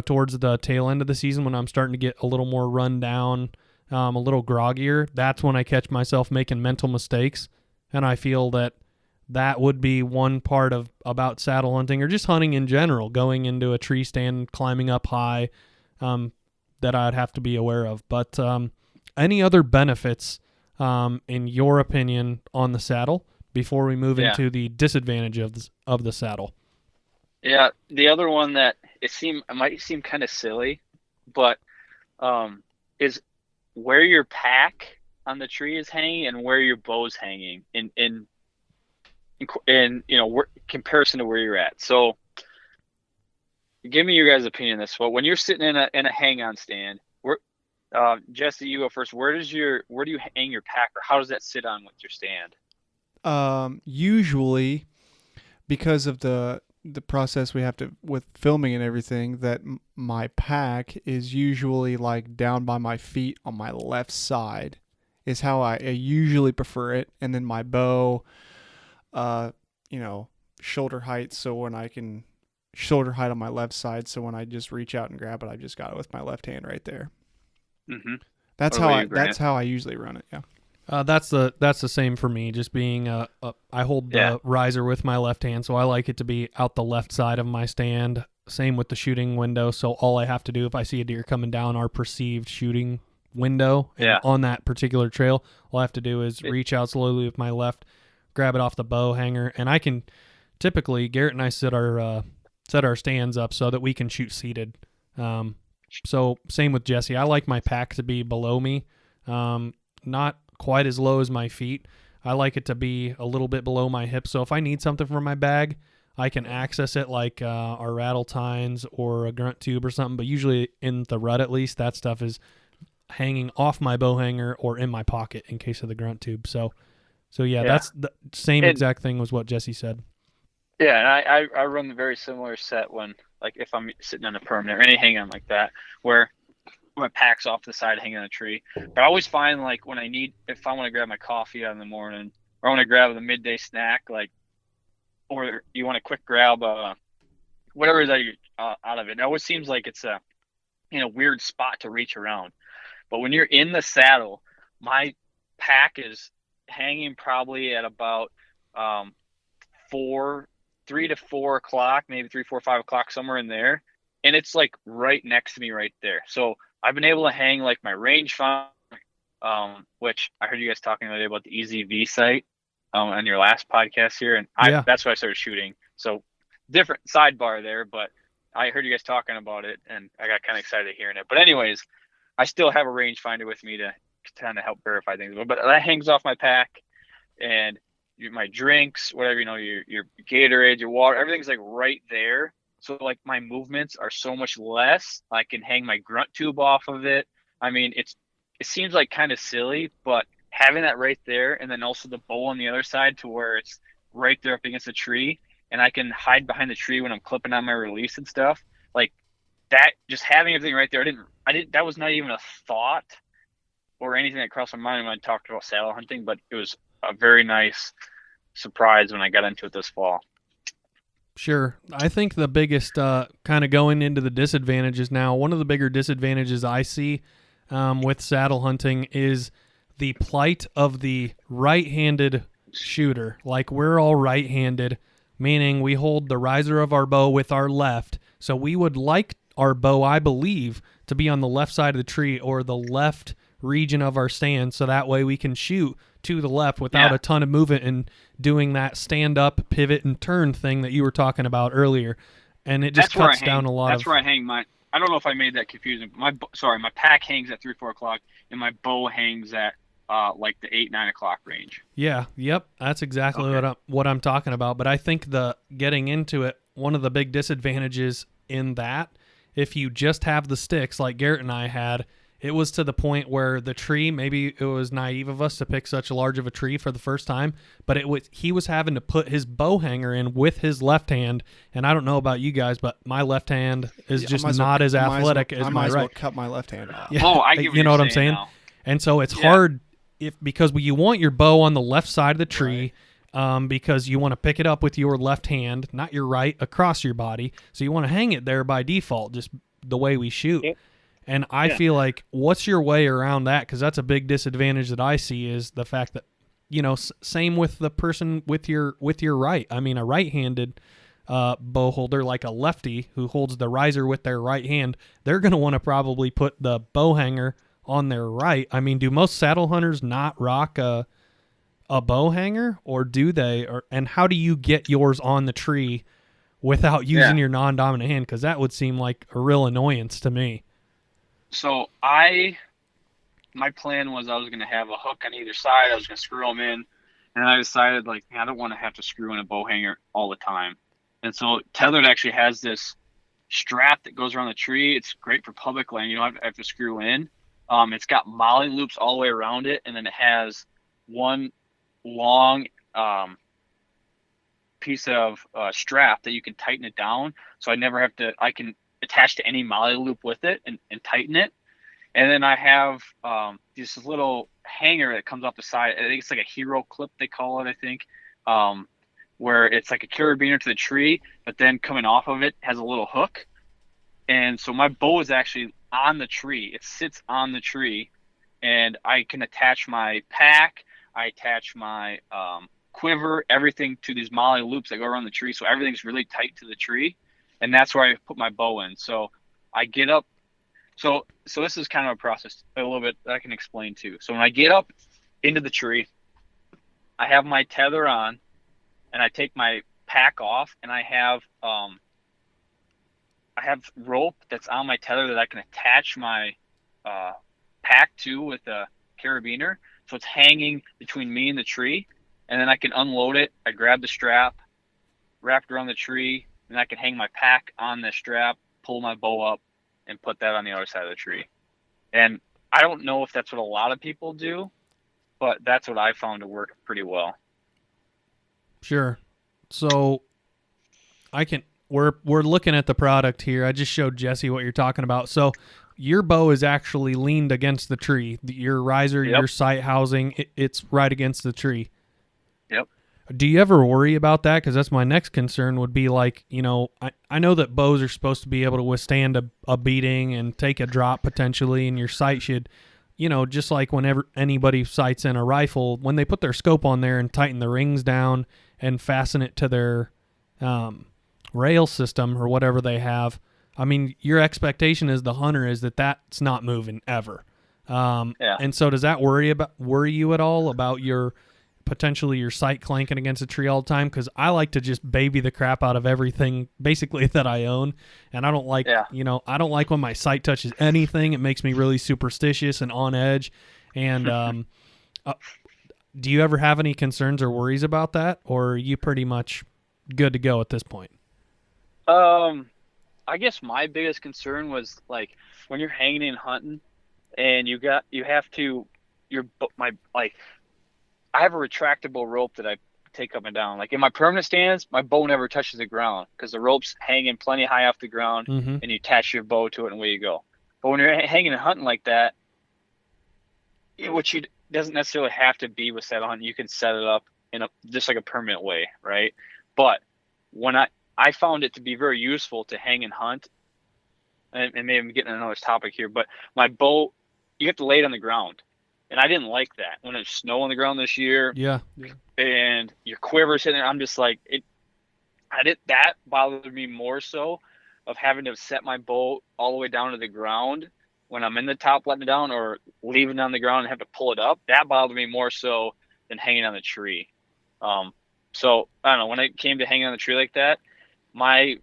towards the tail end of the season, when I'm starting to get a little more run down, a little groggier, that's when I catch myself making mental mistakes. And I feel that would be one part about saddle hunting, or just hunting in general, going into a tree stand, climbing up high, that I'd have to be aware of. But any other benefits, in your opinion, on the saddle before we move into the disadvantage of the saddle? Yeah, the other one that it might seem kind of silly, but is where your pack on the tree is hanging and where your bow's hanging in comparison to where you're at. So give me your guys' opinion on this. Well, when you're sitting in a hang-on stand, Jesse, you go first. Where do you hang your pack, or how does that sit on with your stand? Usually, because of the process we have to with filming and everything, that my pack is usually like down by my feet on my left side is how I usually prefer it. And then my bow, shoulder height. So when I can shoulder height on my left side. So when I just reach out and grab it, I just got it with my left hand right there. Mm-hmm. That's What how about I you, Grant? that's how I usually run it. Yeah. That's the same for me. Just being I hold the Yeah. riser with my left hand, so I like it to be out the left side of my stand. Same with the shooting window. So all I have to do if I see a deer coming down our perceived shooting window and Yeah. on that particular trail, all I have to do is It- reach out slowly with my left, grab it off the bow hanger, and I can typically Garrett and I set our stands up so that we can shoot seated. So same with Jesse. I like my pack to be below me, not quite as low as my feet. I like it to be a little bit below my hips. So if I need something from my bag, I can access it like our rattle tines or a grunt tube or something. But usually in the rut, at least, that stuff is hanging off my bow hanger or in my pocket in case of the grunt tube. So yeah, that's the same And- exact thing was what Jesse said. Yeah, and I run the very similar set when, like, if I'm sitting on a permanent or any hang on like that, where my pack's off the side hanging on a tree. But I always find, like, if I want to grab my coffee out in the morning, or I want to grab the midday snack, like, or you want to quick grab whatever is out of it. It always seems like it's a weird spot to reach around. But when you're in the saddle, my pack is hanging probably at about 3 to 4 o'clock, maybe 3, 4, 5 o'clock, somewhere in there, and it's like right next to me right there. So I've been able to hang like my rangefinder, which I heard you guys talking today about the EZV sight on your last podcast here, and that's why I started shooting. So different sidebar there, but I heard you guys talking about it, and I got kind of excited hearing it. But anyways, I still have a rangefinder with me to kind of help verify things, but that hangs off my pack, and my drinks, whatever, your Gatorade, your water, everything's like right there. So like my movements are so much less. I can hang my grunt tube off of it. I mean, it seems like kind of silly, but having that right there, and then also the bow on the other side to where it's right there up against the tree, and I can hide behind the tree when I'm clipping on my release and stuff. Like that, just having everything right there. I didn't. That was not even a thought or anything that crossed my mind when I talked about saddle hunting, but it was a very nice surprise when I got into it this fall. Sure. I think the biggest kind of going into the disadvantages now, one of the bigger disadvantages I see with saddle hunting is the plight of the right-handed shooter. Like, we're all right-handed, meaning we hold the riser of our bow with our left. So we would like our bow, I believe, to be on the left side of the tree or the left region of our stand, so that way we can shoot to the left without a ton of movement and doing that stand up, pivot, and turn thing that you were talking about earlier. And it just cuts down a lot That's where I hang my. I don't know if I made that confusing. My pack hangs at 3, 4 o'clock, and my bow hangs at like the 8, 9 o'clock range. Yeah, yep, that's exactly what I'm talking about. But I think the getting into it, one of the big disadvantages in that, if you just have the sticks like Garrett and I had, it was to the point where the tree, maybe it was naive of us to pick such large of a tree for the first time, but he was having to put his bow hanger in with his left hand. And I don't know about you guys, but my left hand is just not as athletic as my right. I might as well cut my left hand off. Yeah, I get you know what I'm saying? now. And so it's hard because you want your bow on the left side of the tree. Right. Because you want to pick it up with your left hand, not your right, across your body. So you want to hang it there by default, just the way we shoot. Yeah. And I feel like, what's your way around that? Because that's a big disadvantage that I see is the fact that, same with the person with your right. I mean, a right-handed bow holder, like a lefty who holds the riser with their right hand, they're going to want to probably put the bow hanger on their right. I mean, do most saddle hunters not rock a bow hanger, or do they? And how do you get yours on the tree without using your non-dominant hand? Because that would seem like a real annoyance to me. So my plan was I was going to have a hook on either side. I was going to screw them in, and I decided I don't want to have to screw in a bow hanger all the time. And so Tethered actually has this strap that goes around the tree. It's great for public land. You don't have to screw in. It's got molly loops all the way around it, and then it has one long piece of strap that you can tighten it down. So I never have to. I can attached to any molly loop with it and tighten it. And then I have this little hanger that comes off the side. I think it's like a hero clip, they call it, I think, where it's like a carabiner to the tree, but then coming off of it has a little hook. And so my bow is actually on the tree. It sits on the tree, and I can attach my pack. I attach my quiver, everything to these molly loops that go around the tree, so everything's really tight to the tree, and that's where I put my bow in. So I get up. So this is kind of a process a little bit that I can explain too. So when I get up into the tree, I have my tether on, and I take my pack off, and I have rope that's on my tether that I can attach my pack to with a carabiner. So it's hanging between me and the tree, and then I can unload it. I grab the strap, wrap it around the tree, and I can hang my pack on the strap, pull my bow up, and put that on the other side of the tree. And I don't know if that's what a lot of people do, but that's what I found to work pretty well. Sure. So we're looking at the product here. I just showed Jesse what you're talking about. So your bow is actually leaned against the tree. Your riser, Yep. your sight housing, it's right against the tree. Yep. Do you ever worry about that? Because that's my next concern would be like, I know that bows are supposed to be able to withstand a beating and take a drop potentially, and your sight should, just like whenever anybody sights in a rifle, when they put their scope on there and tighten the rings down and fasten it to their rail system or whatever they have, I mean, your expectation as the hunter is that that's not moving ever. Yeah. And so does that worry you at all about potentially your sight clanking against a tree all the time? Because I like to just baby the crap out of everything basically that I own, and I don't like I don't like when my sight touches anything. It makes me really superstitious and on edge. And do you ever have any concerns or worries about that, or are you pretty much good to go at this point? I guess my biggest concern was like when you're hanging and hunting, and I have a retractable rope that I take up and down. Like in my permanent stands, my bow never touches the ground because the rope's hanging plenty high off the ground, Mm-hmm. and you attach your bow to it and away you go. But when you're hanging and hunting like that, which doesn't necessarily have to be with saddle hunting, you can set it up in just like a permanent way, right? But when I found it to be very useful to hang and hunt, and maybe I'm getting another topic here, but my bow, you have to lay it on the ground. And I didn't like that when there's snow on the ground this year. Yeah. And your quiver's sitting there. I'm just like, that bothered me more so of having to set my bow all the way down to the ground when I'm in the top letting it down, or leaving it on the ground and have to pull it up. That bothered me more so than hanging on the tree. So I don't know, when it came to hanging on the tree like that, my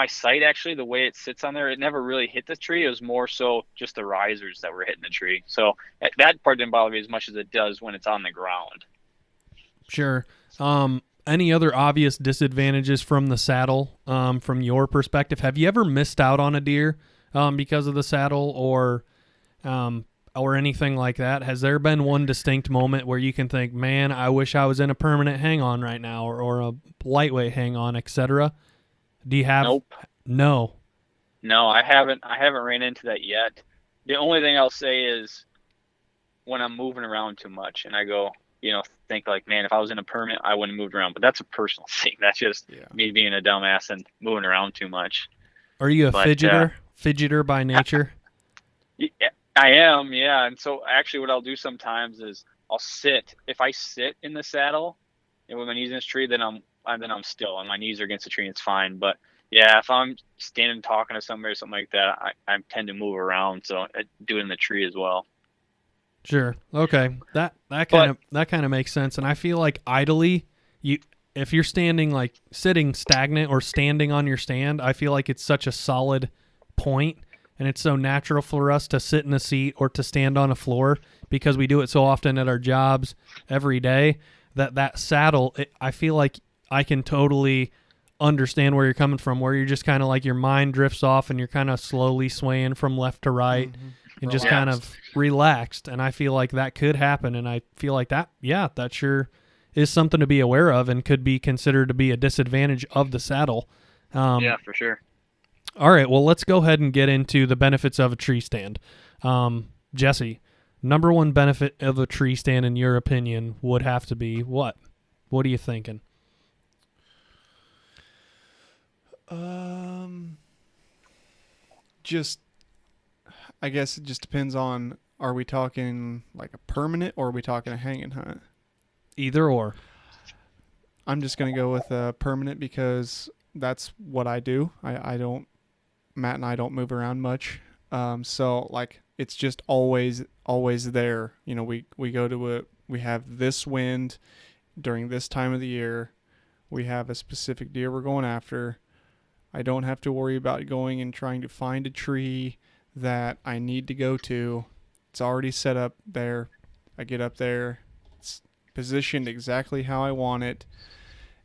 sight, actually, the way it sits on there, it never really hit the tree. It was more so just the risers that were hitting the tree. So that part didn't bother me as much as it does when it's on the ground. Sure. Any other obvious disadvantages from the saddle, from your perspective? Have you ever missed out on a deer because of the saddle, or anything like that? Has there been one distinct moment where you can think, man, I wish I was in a permanent hang-on right now, or a lightweight hang-on, etc.? Do you have? Nope. No, I haven't ran into that yet. The only thing I'll say is when I'm moving around too much, and I go, think like, man, if I was in a permit, I wouldn't have moved around. But that's a personal thing. That's just me being a dumbass and moving around too much. Are you a fidgeter? Fidgeter by nature? Yeah, I am, yeah. And so actually what I'll do sometimes is I'll sit. If I sit in the saddle and with my knees in this tree, then I'm still, and my knees are against the tree, and it's fine. But yeah, if I'm standing talking to somebody or something like that, I tend to move around. So I do it in the tree as well. Sure. Okay. That kind of makes sense. And I feel like idly, if you're sitting stagnant or standing on your stand, I feel like it's such a solid point, and it's so natural for us to sit in a seat or to stand on a floor because we do it so often at our jobs every day, that saddle, I feel like I can totally understand where you're coming from, where you're just kind of like your mind drifts off and you're kind of slowly swaying from left to right. Mm-hmm. And just kind of relaxed, and I feel like that could happen, and I feel like that sure is something to be aware of and could be considered to be a disadvantage of the saddle. Yeah, for sure. All right, well, let's go ahead and get into the benefits of a tree stand. Jesse, number one benefit of a tree stand, in your opinion, would have to be what? What are you thinking? Just I guess it just depends on, are we talking like a permanent or are we talking a hang and hunt? Either or. I'm just going to go with a permanent because that's what I do. I don't, Matt and I don't move around much. So like it's just always there. You know, we go to we have this wind during this time of the year. We have a specific deer we're going after. I don't have to worry about going and trying to find a tree that I need to go to. It's already set up there. I get up there. It's positioned exactly how I want it.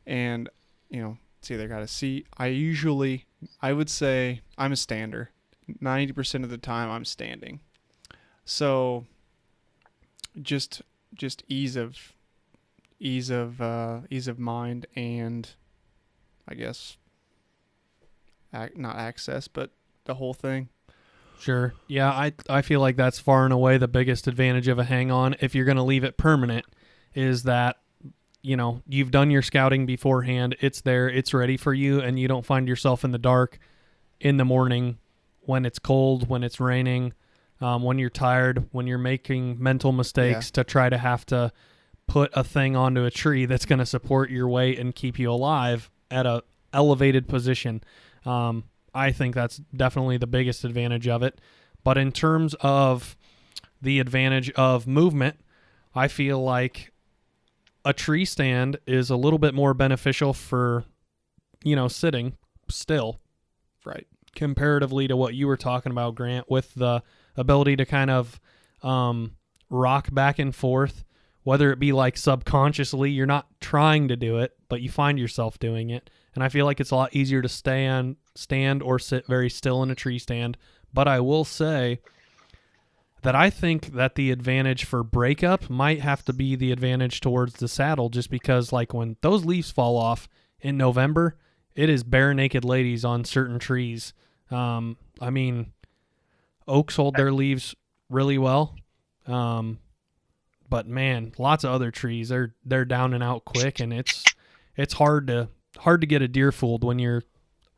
And, you know, it's either got a seat. I would say I'm a stander. 90% of the time I'm standing. So just ease of mind, and I guess not access, but the whole thing. Sure. Yeah, I feel like that's far and away the biggest advantage of a hang on if you're going to leave it permanent, is that, you know, you've done your scouting beforehand. It's there. It's ready for you, and you don't find yourself in the dark in the morning when it's cold, when it's raining, when you're tired, when you're making mental mistakes to try to have to put a thing onto a tree that's going to support your weight and keep you alive at a elevated position. I think that's definitely the biggest advantage of it. But in terms of the advantage of movement, I feel like a tree stand is a little bit more beneficial for, you know, sitting still. Right. Comparatively to what you were talking about, Grant, with the ability to kind of rock back and forth, whether it be like subconsciously, you're not trying to do it, but you find yourself doing it. And I feel like it's a lot easier to stand or sit very still in a tree stand. But I will say that I think that the advantage for breakup might have to be the advantage towards the saddle, just because like when those leaves fall off in November, it is bare naked ladies on certain trees. I mean, oaks hold their leaves really well. But man, lots of other trees, they're down and out quick, and it's hard to get a deer fooled when you're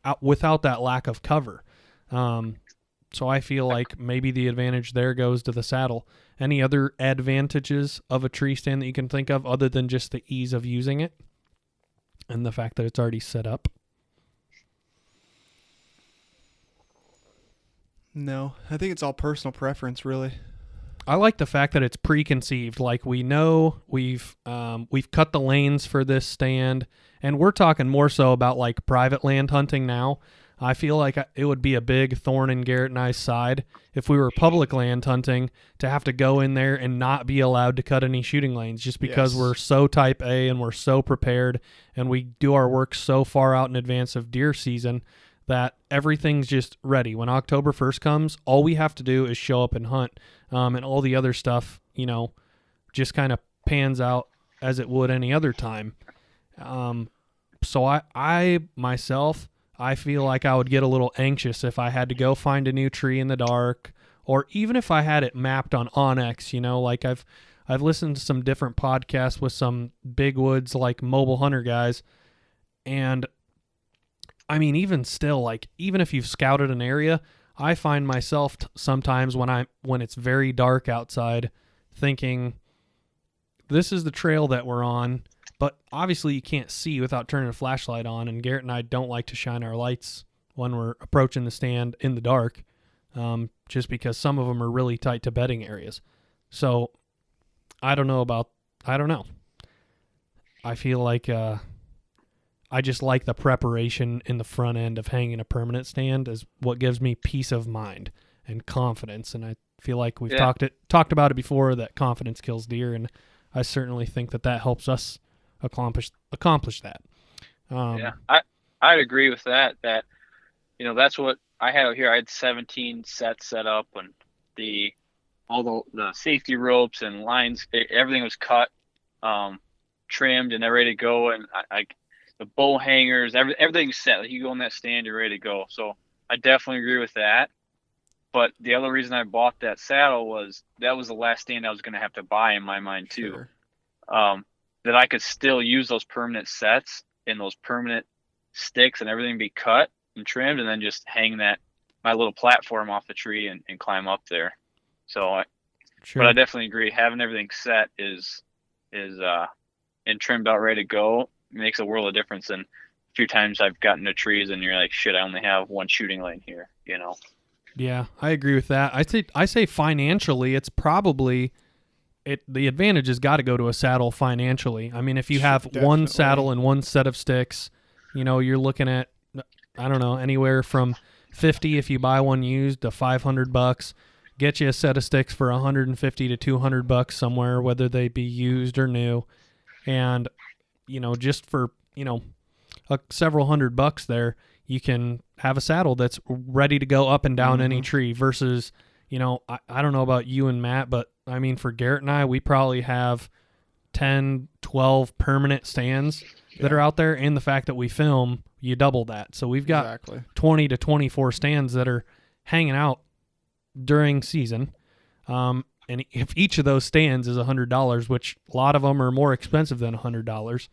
out without that lack of cover. So I feel like maybe the advantage there goes to the saddle. Any other advantages of a tree stand that you can think of other than just the ease of using it and the fact that it's already set up? No, I think it's all personal preference, really. I like the fact that it's preconceived. Like we know we've cut the lanes for this stand, and we're talking more so about like private land hunting now. I feel like it would be a big thorn in Garrett and I's side if we were public land hunting to have to go in there and not be allowed to cut any shooting lanes, just because we're so type A and we're so prepared and we do our work so far out in advance of deer season that everything's just ready. When October 1st comes, all we have to do is show up and hunt, and all the other stuff, you know, just kind of pans out as it would any other time. So I myself, I feel like I would get a little anxious if I had to go find a new tree in the dark, or even if I had it mapped on Onyx, you know, like I've listened to some different podcasts with some big woods like mobile hunter guys, and I mean, even still, like even if you've scouted an area, I find myself sometimes when it's very dark outside thinking, this is the trail that we're on, but obviously you can't see without turning a flashlight on, and Garrett and I don't like to shine our lights when we're approaching the stand in the dark, just because some of them are really tight to bedding areas. So I don't know. I feel like I just like the preparation in the front end of hanging a permanent stand is what gives me peace of mind and confidence. And I feel like we've talked about it before, that confidence kills deer, and I certainly think that helps us accomplish that. I'd agree with that. That, you know, that's what I had out here. I had 17 sets set up, and all the safety ropes and lines, everything was cut, trimmed, and they're ready to go. And the bow hangers, everything's set. Like you go in that stand, you're ready to go. So I definitely agree with that. But the other reason I bought that saddle was that was the last stand I was going to have to buy in my mind too. Sure. That I could still use those permanent sets and those permanent sticks and everything be cut and trimmed, and then just hang that my little platform off the tree and climb up there. So, Sure. but I definitely agree. Having everything set is and trimmed out, ready to go makes a world of difference. And a few times I've gotten to trees and you're like, shit, I only have one shooting lane here, you know? Yeah, I agree with that. I say financially, it's probably the advantage has got to go to a saddle financially. I mean, if you have one saddle and one set of sticks, you know, you're looking at, I don't know, anywhere from 50 if you buy one used to $500. Get you a set of sticks for 150 to $200 somewhere, whether they be used or new. And, you know, just for, you know, several $100 there, you can have a saddle that's ready to go up and down any tree versus, you know, I don't know about you and Matt, but I mean, for Garrett and I, we probably have 10, 12 permanent stands that are out there. And the fact that we film, you double that. So we've got 20 to 24 stands that are hanging out during season. And if each of those stands is $100, which a lot of them are more expensive than $100,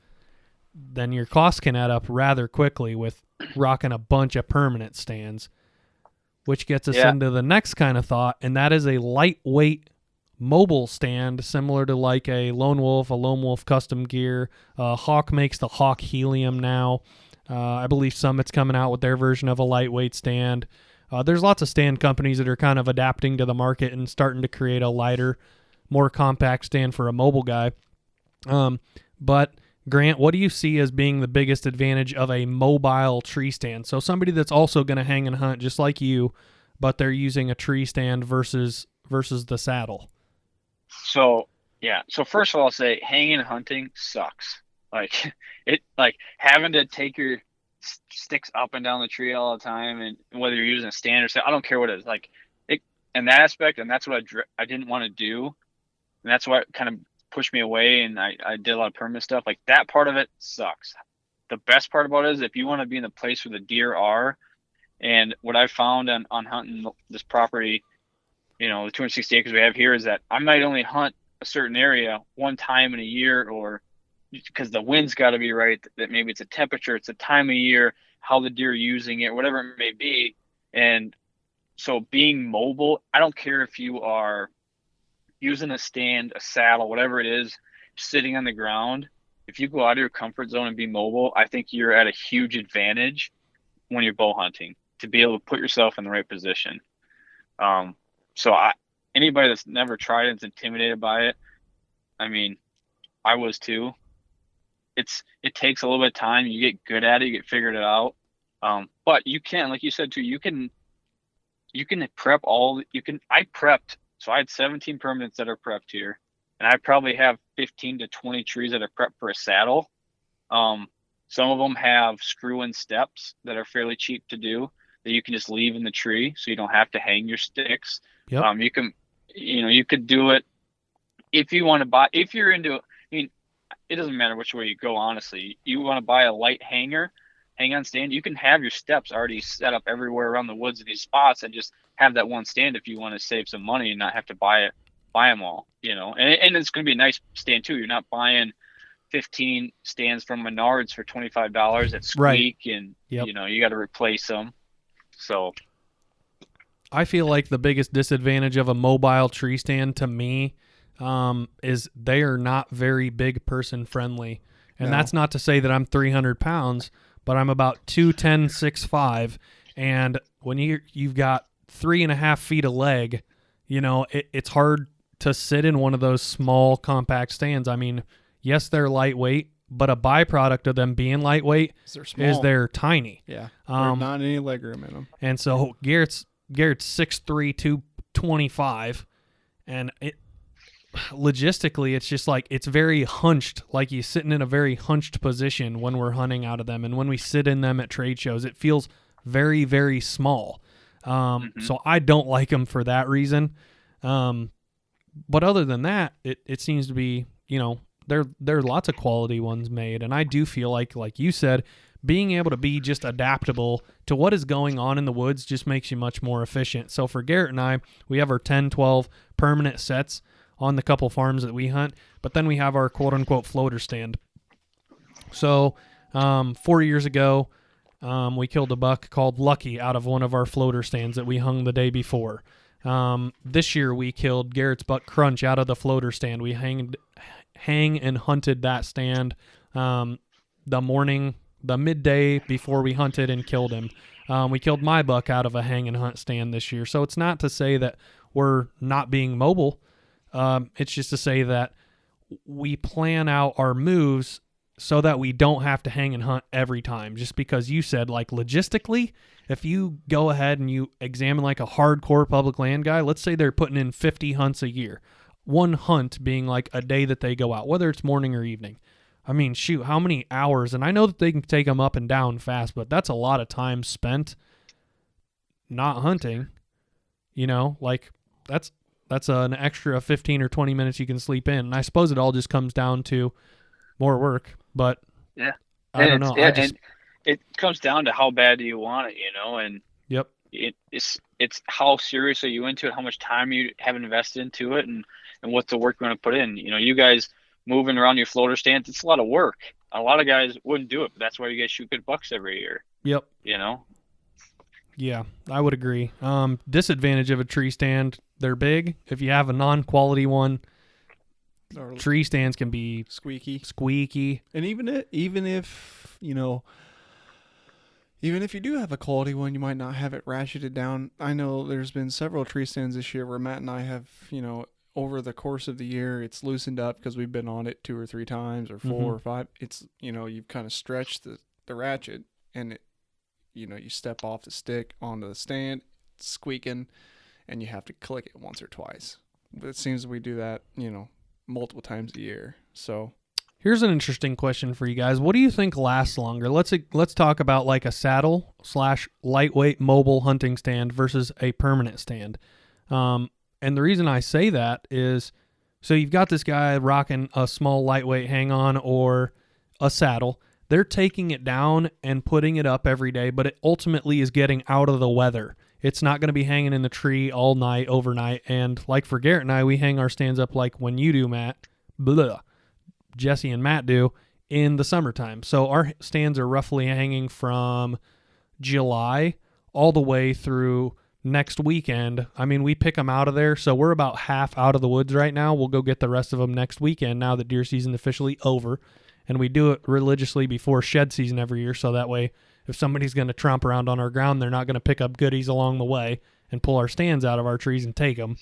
then your costs can add up rather quickly with rocking a bunch of permanent stands, which gets us into the next kind of thought, and that is a lightweight mobile stand similar to like a Lone Wolf Custom Gear. Hawk makes the Hawk Helium now. I believe Summit's coming out with their version of a lightweight stand. There's lots of stand companies that are kind of adapting to the market and starting to create a lighter, more compact stand for a mobile guy. But Grant, what do you see as being the biggest advantage of a mobile tree stand? So somebody that's also going to hang and hunt just like you, but they're using a tree stand versus the saddle. So first of all, I'll say hanging and hunting sucks. Like having to take your sticks up and down the tree all the time, and whether you're using a stand or I don't care what it is. Like it, in that aspect, and that's what I didn't want to do, and that's what kind of pushed me away. And I did a lot of permanent stuff. Like that part of it sucks. The best part about it is if you want to be in the place where the deer are, and what I found on hunting this property, you know, the 260 acres we have here, is that I might only hunt a certain area one time in a year, or because the wind's got to be right, that maybe it's a temperature, it's a time of year, how the deer are using it, whatever it may be. And so being mobile, I don't care if you are using a stand, a saddle, whatever it is, sitting on the ground. If you go out of your comfort zone and be mobile, I think you're at a huge advantage when you're bow hunting to be able to put yourself in the right position. So anybody that's never tried it is intimidated by it. I mean, I was too. It takes a little bit of time. You get good at it, you get figured it out. But you can, like you said too, you can prep I prepped. So I had 17 permanents that are prepped here, and I probably have 15 to 20 trees that are prepped for a saddle. Some of them have screw-in steps that are fairly cheap to do that you can just leave in the tree, so you don't have to hang your sticks. Yep. You could do it if you want to buy. If you're into, I mean, it doesn't matter which way you go. Honestly, you want to buy a light hang-on stand. You can have your steps already set up everywhere around the woods in these spots, and just have that one stand if you want to save some money and not have to buy them all. You know, and it's going to be a nice stand too. You're not buying 15 stands from Menards for $25 that squeak, and you know, you got to replace them. So I feel like the biggest disadvantage of a mobile tree stand to me is they are not very big person friendly. And that's not to say that I'm 300 pounds, but I'm about 210, 6'5", and when you've got 3.5 feet of leg, you know, it's hard to sit in one of those small compact stands. I mean, yes, they're lightweight, but a byproduct of them being lightweight is they're tiny. Yeah, there's not any leg room in them. And so Garrett's 6'3", 225, and logistically, it's just like it's very hunched, like you're sitting in a very hunched position when we're hunting out of them. And when we sit in them at trade shows, it feels very, very small. So I don't like them for that reason. But other than that, it seems to be, you know, there are lots of quality ones made. And I do feel like you said, being able to be just adaptable to what is going on in the woods just makes you much more efficient. So for Garrett and I, we have our 10, 12 permanent sets on the couple farms that we hunt, but then we have our quote-unquote floater stand. So 4 years ago, We killed a buck called Lucky out of one of our floater stands that we hung the day before. This year we killed Garrett's buck Crunch out of the floater stand. We hang and hunted that stand the midday before we hunted and killed him. We killed my buck out of a hang and hunt stand this year. So it's not to say that we're not being mobile. It's just to say that we plan out our moves so that we don't have to hang and hunt every time. Just because you said, like, logistically, if you go ahead and you examine like a hardcore public land guy, let's say they're putting in 50 hunts a year, one hunt being like a day that they go out, whether it's morning or evening. I mean, shoot, how many hours? And I know that they can take them up and down fast, but that's a lot of time spent not hunting. You know, like that's an extra 15 or 20 minutes you can sleep in. And I suppose it all just comes down to more work, but yeah, I don't know. And it comes down to how bad do you want it, you know, and yep. It's how serious are you into it, how much time you have invested into it, and what's the work you want to put in. You know, you guys moving around your floater stands, it's a lot of work. A lot of guys wouldn't do it, but that's why you guys shoot good bucks every year. Yep. You know? Yeah, I would agree. Disadvantage of a tree stand, they're big. If you have a non-quality one, tree stands can be squeaky. And even if you know, even if you do have a quality one, you might not have it ratcheted down. I know there's been several tree stands this year where Matt and I have, you know, over the course of the year, it's loosened up because we've been on it 2 or 3 times or 4 or 5. It's, you know, you've kind of stretched the ratchet, and it, you know, you step off the stick onto the stand, it's squeaking, and you have to click it once or twice. But it seems we do that, you know, multiple times a year. So here's an interesting question for you guys. What do you think lasts longer? Let's talk about like a saddle / lightweight mobile hunting stand versus a permanent stand. And the reason I say that is, so you've got this guy rocking a small lightweight hang-on or a saddle. They're taking it down and putting it up every day, but it ultimately is getting out of the weather. It's not going to be hanging in the tree all night, overnight. And like for Garrett and I, we hang our stands up like when you do, Matt, Jesse and Matt do, in the summertime. So our stands are roughly hanging from July all the way through next weekend. I mean, we pick them out of there, so we're about half out of the woods right now. We'll go get the rest of them next weekend now that deer season officially over, and we do it religiously before shed season every year, so that way if somebody's going to tromp around on our ground, they're not going to pick up goodies along the way and pull our stands out of our trees and take them.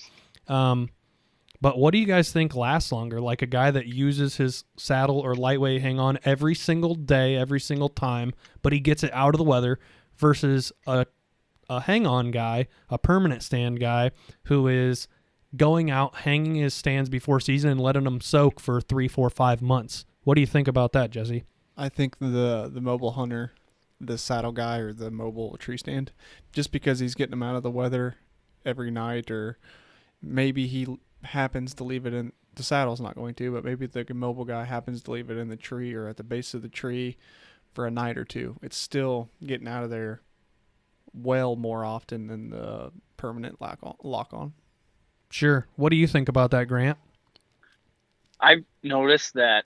But what do you guys think lasts longer? Like a guy that uses his saddle or lightweight hang on every single day, every single time, but he gets it out of the weather, versus a hang-on guy, a permanent stand guy, who is going out, hanging his stands before season and letting them soak for 3, 4, 5 months. What do you think about that, Jesse? I think the mobile hunter, the saddle guy or the mobile tree stand, just because he's getting them out of the weather every night, or maybe he happens to leave it in, the saddle's not going to, but maybe the mobile guy happens to leave it in the tree or at the base of the tree for a night or two. It's still getting out of there well more often than the permanent lock on. Sure. What do you think about that, Grant? I've noticed that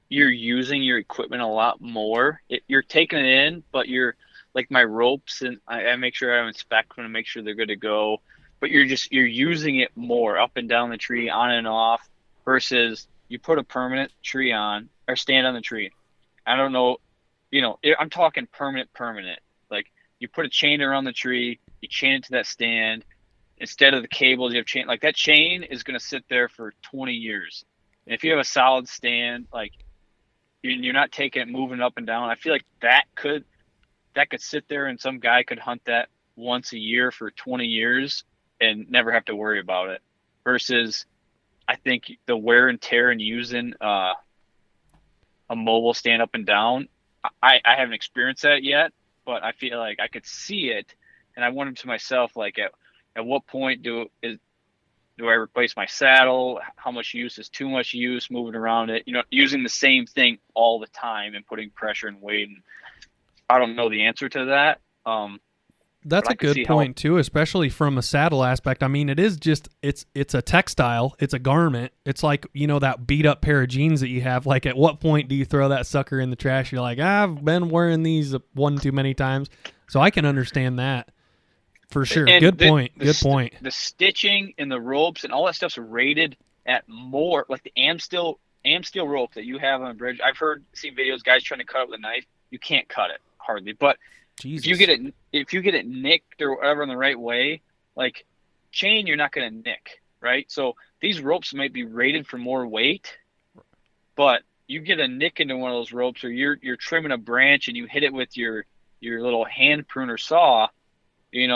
you're using your equipment a lot more. You're taking it in, but you're like my ropes, and I make sure I inspect them to make sure they're good to go. But you're using it more up and down the tree, on and off, versus you put a permanent tree on or stand on the tree. I don't know, you know, I'm talking permanent. Like you put a chain around the tree, you chain it to that stand. Instead of the cables, you have chain. Like that chain is going to sit there for 20 years. And if you have a solid stand, like you're not taking it, moving up and down. I feel like that could sit there, and some guy could hunt that once a year for 20 years and never have to worry about it. Versus, I think the wear and tear and using a mobile stand up and down, I haven't experienced that yet, but I feel like I could see it, and I wondered to myself, like at what point do I replace my saddle? How much use is too much use moving around it? You know, using the same thing all the time and putting pressure and weight. And I don't know the answer to that. That's a good point too, especially from a saddle aspect. I mean, it is just it's a textile, it's a garment. It's like, that beat up pair of jeans that you have. Like, at what point do you throw that sucker in the trash? You're like, I've been wearing these one too many times. So I can understand that for sure. And good point. Good point. The stitching and the ropes and all that stuff's rated at more, like the Amsteel rope that you have on a bridge. I've seen videos, guys trying to cut it with a knife. You can't cut it hardly, but Jesus. if you get it nicked or whatever in the right way, like chain, you're not going to nick, right? So these ropes might be rated for more weight, but you get a nick into one of those ropes, or you're trimming a branch and you hit it with your little hand pruner saw, you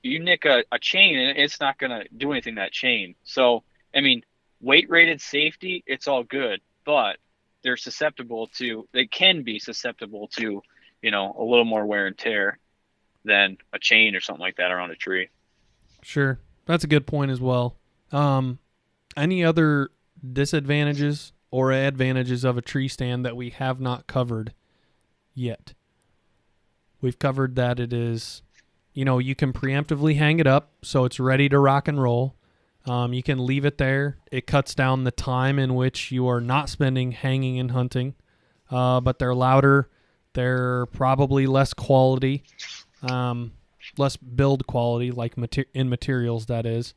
nick a chain and it's not going to do anything to that chain. So, I mean, weight rated safety, it's all good, but they can be susceptible to, a little more wear and tear than a chain or something like that around a tree. Sure. That's a good point as well. Any other disadvantages or advantages of a tree stand that we have not covered yet? We've covered that it is, you can preemptively hang it up so it's ready to rock and roll. You can leave it there. It cuts down the time in which you are not spending hanging and hunting. But they're louder. They're probably less quality, less build quality, like in materials, that is.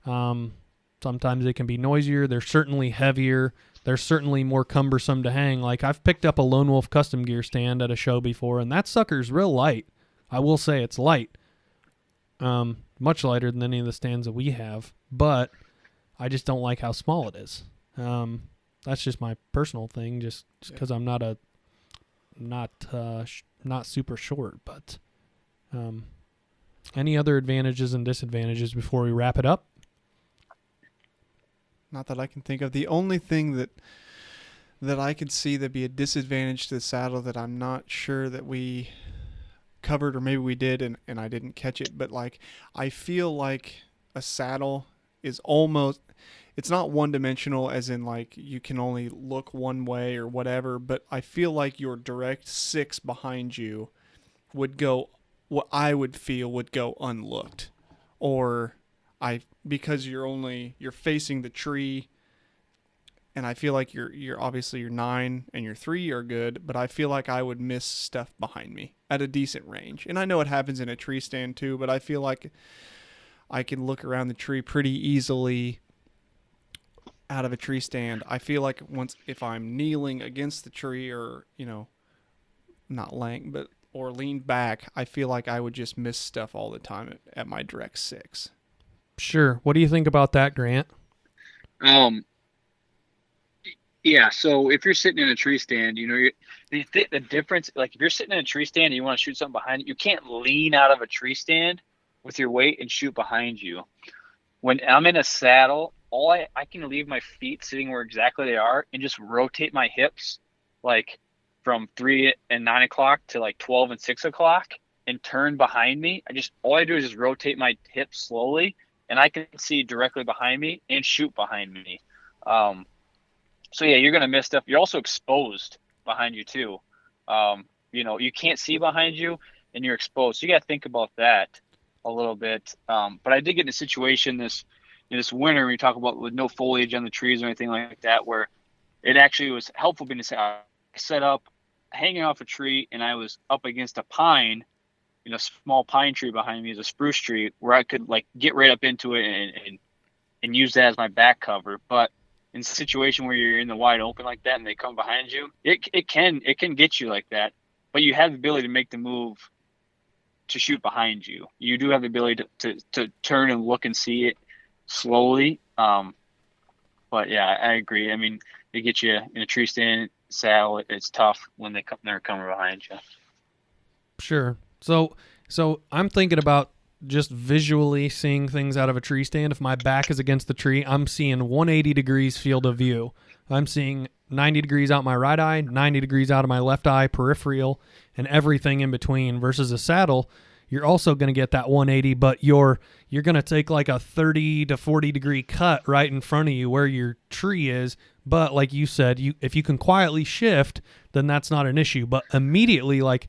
Sometimes they can be noisier. They're certainly heavier. They're certainly more cumbersome to hang. Like, I've picked up a Lone Wolf custom gear stand at a show before, and that sucker's real light. I will say it's light. Much lighter than any of the stands that we have, but I just don't like how small it is. That's just my personal thing, just because I'm not super short. But any other advantages and disadvantages before we wrap it up? Not that I can think of. The only thing that I could see that'd be a disadvantage to the saddle that I'm not sure that we covered, or maybe we did and I didn't catch it, but like, I feel like a saddle is almost, it's not one-dimensional as in like you can only look one way or whatever, but I feel like your direct 6 behind you would go, what I would feel would go unlooked, or because you're facing the tree, and I feel like you're obviously your 9 and your 3 are good, but I feel like I would miss stuff behind me at a decent range. And I know it happens in a tree stand too, but I feel like I can look around the tree pretty easily out of a tree stand. I feel like if I'm kneeling against the tree, or, not laying, but, or leaned back, I feel like I would just miss stuff all the time at my direct 6. Sure. What do you think about that, Grant? Yeah, so if you're sitting in a tree stand, the difference, like if you're sitting in a tree stand and you want to shoot something behind it, you can't lean out of a tree stand with your weight and shoot behind you. When I'm in a saddle, I can leave my feet sitting where exactly they are and just rotate my hips, like from 3 and 9 o'clock to like 12 and 6 o'clock, and turn behind me. All I do is just rotate my hips slowly, and I can see directly behind me and shoot behind me. So yeah, you're going to miss stuff. You're also exposed behind you too. You can't see behind you and you're exposed. So you got to think about that a little bit. But I did get in a situation this winter, when you talk about with no foliage on the trees or anything like that, where it actually was helpful being to say, I set up hanging off a tree and I was up against a pine, small pine tree behind me is a spruce tree, where I could like get right up into it and use that as my back cover. But in a situation where you're in the wide open like that and they come behind you, it can get you like that, but you have the ability to make the move to shoot behind you. You do have the ability to turn and look and see it slowly. But yeah, I agree. I mean, they get you in a tree stand saddle. It's tough when they're coming behind you. Sure. So I'm thinking about just visually seeing things out of a tree stand. If my back is against the tree, I'm seeing 180 degrees field of view. I'm seeing 90 degrees out my right eye, 90 degrees out of my left eye, peripheral, and everything in between. Versus a saddle, you're also going to get that 180, but you're going to take like a 30 to 40 degree cut right in front of you where your tree is. But like you said, if you can quietly shift, then that's not an issue. But immediately, like,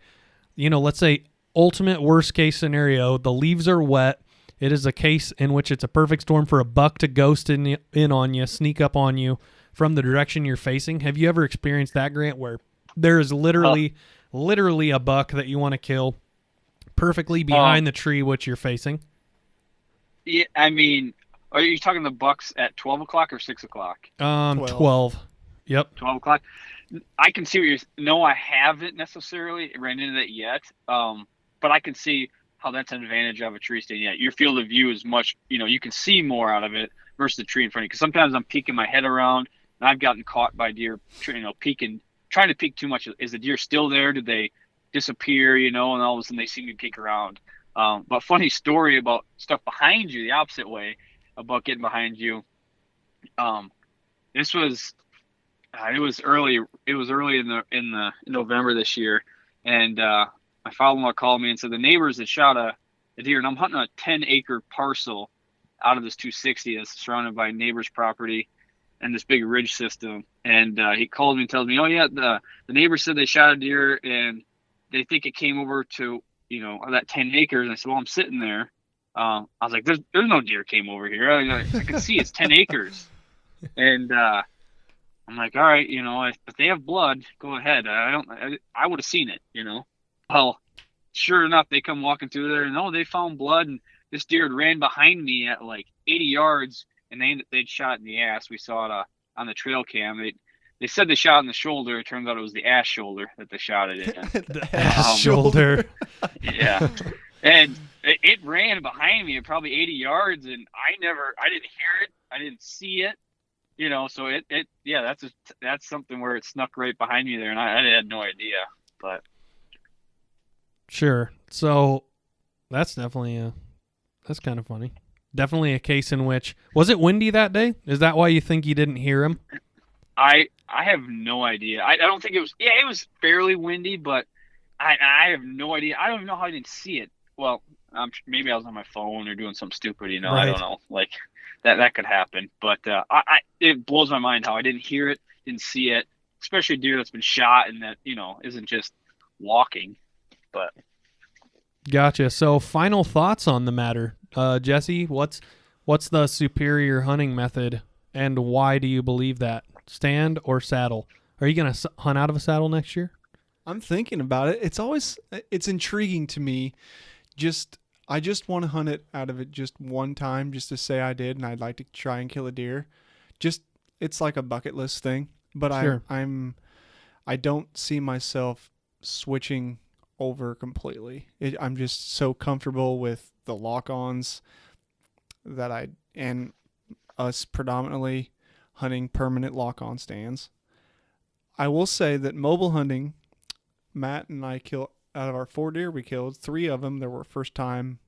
let's say ultimate worst case scenario. The leaves are wet. It is a case in which it's a perfect storm for a buck to ghost in on you, sneak up on you from the direction you're facing. Have you ever experienced that, Grant, where there is literally a buck that you want to kill perfectly behind the tree which you're facing? Yeah, I mean, are you talking the bucks at 12 o'clock or 6 o'clock? 12. Yep. 12 o'clock. I can see what you're. No, I haven't necessarily ran into that yet. But I can see how that's an advantage of a tree stand. Yeah, your field of view is much. You can see more out of it versus the tree in front of you. Because sometimes I'm peeking my head around, and I've gotten caught by deer. Peeking, trying to peek too much. Is the deer still there? Did they disappear? And all of a sudden they see me peek around. But funny story about stuff behind you, the opposite way, about getting behind you. This was. It was early. It was early in November this year, and my father-in-law called me and said the neighbors had shot a deer, and I'm hunting a 10-acre parcel out of this 260 that's surrounded by neighbors' property and this big ridge system. And he called me and tells me, "Oh yeah, the neighbors said they shot a deer and they think it came over to that 10 acres." And I said, "Well, I'm sitting there." I was like, "There's no deer came over here. I can see it's 10 acres," and I'm like, all right, if they have blood, go ahead. I would have seen it, Well, sure enough, they come walking through there, and they found blood, and this deer had ran behind me at like 80 yards, and they'd shot it in the ass. We saw it on the trail cam. They said they shot it in the shoulder. It turns out it was the ass shoulder that they shot it in. The ass shoulder. Yeah, and it ran behind me at probably 80 yards, and I didn't hear it. I didn't see it. So that's something where it snuck right behind me there, and I had no idea. But sure, so that's definitely that's kind of funny. Definitely a case in which was it windy that day? Is that why you think you didn't hear him? I have no idea. I don't think it was. Yeah, it was fairly windy, but I have no idea. I don't even know how I didn't see it. Well, maybe I was on my phone or doing something stupid. Right. I don't know. Like. That could happen, but it blows my mind how I didn't hear it, didn't see it, especially a deer that's been shot and that isn't just walking. But gotcha. So, final thoughts on the matter, Jesse. What's the superior hunting method, and why do you believe that? Stand or saddle? Are you gonna hunt out of a saddle next year? I'm thinking about it. It's intriguing to me. I just want to hunt it out of it just one time, just to say I did, and I'd like to try and kill a deer. It's like a bucket list thing, but sure. I don't see myself switching over completely. I'm just so comfortable with the lock-ons and us predominantly hunting permanent lock-on stands. I will say that mobile hunting, Matt and I out of our 4 deer we killed, 3 of them there were first time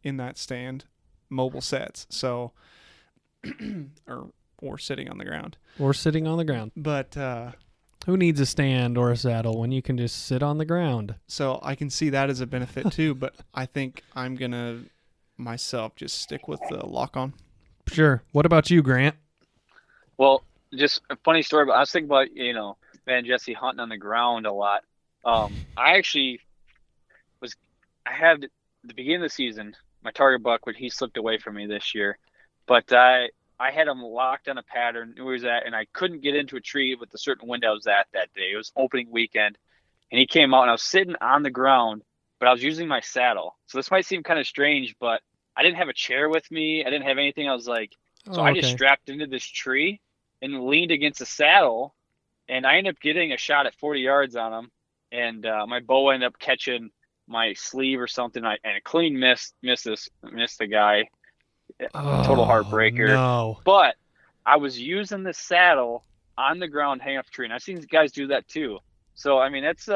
in that stand mobile sets. So or sitting on the ground. But who needs a stand or a saddle when you can just sit on the ground? So I can see that as a benefit too, but I think I'm going to myself just stick with the lock on. Sure. What about you, Grant? Well, just a funny story, but I was thinking about, man, Jesse hunting on the ground a lot. I had the beginning of the season, my target buck, when he slipped away from me this year, but I had him locked on a pattern where he was at, and I couldn't get into a tree with the certain wind I was at that day. It was opening weekend, and he came out, and I was sitting on the ground, but I was using my saddle. So this might seem kind of strange, but I didn't have a chair with me. I didn't have anything. I was like, I just strapped into this tree and leaned against the saddle, and I ended up getting a shot at 40 yards on him, and my bow ended up catching my sleeve or something, and a clean missed the guy. Total heartbreaker. No. But I was using the saddle on the ground hanging off a tree, and I've seen guys do that too. So I mean, that's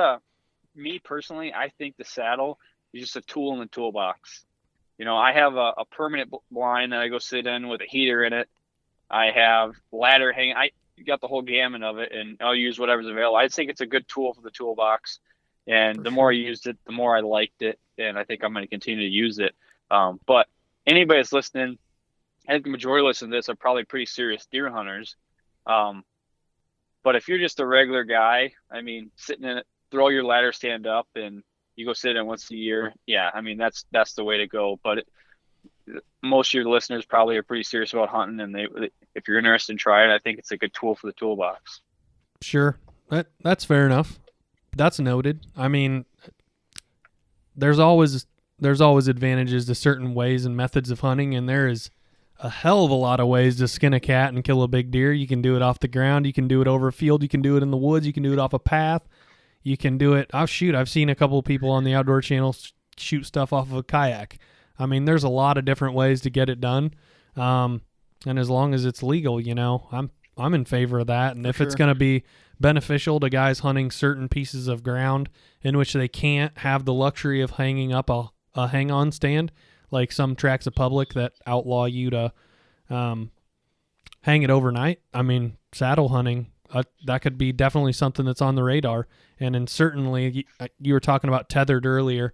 me personally. I think the saddle is just a tool in the toolbox. I have a permanent blind that I go sit in with a heater in it. I have ladder hanging. I got the whole gamut of it, and I'll use whatever's available. I think it's a good tool for the toolbox. And the more I used it, the more I liked it, and I think I'm going to continue to use it. But anybody that's listening, I think the majority listening to this are probably pretty serious deer hunters. But if you're just a regular guy, I mean, sitting in it, throw your ladder stand up and you go sit in once a year. Yeah, I mean that's the way to go. But most of your listeners probably are pretty serious about hunting, and if you're interested in trying it, I think it's a good tool for the toolbox. Sure, that's fair enough. That's noted. I mean, there's always advantages to certain ways and methods of hunting, and there is a hell of a lot of ways to skin a cat and kill a big deer. You can do it off the ground. You can do it over a field. You can do it in the woods. You can do it off a path. You can do it. Oh, shoot. I've seen a couple of people on the Outdoor Channel shoot stuff off of a kayak. I mean, there's a lot of different ways to get it done. And as long as it's legal, I'm in favor of that. And if it's going to be beneficial to guys hunting certain pieces of ground in which they can't have the luxury of hanging up a hang-on stand, like some tracts of public that outlaw you to hang it overnight. I mean, saddle hunting, that could be definitely something that's on the radar. And certainly, you were talking about tethered earlier.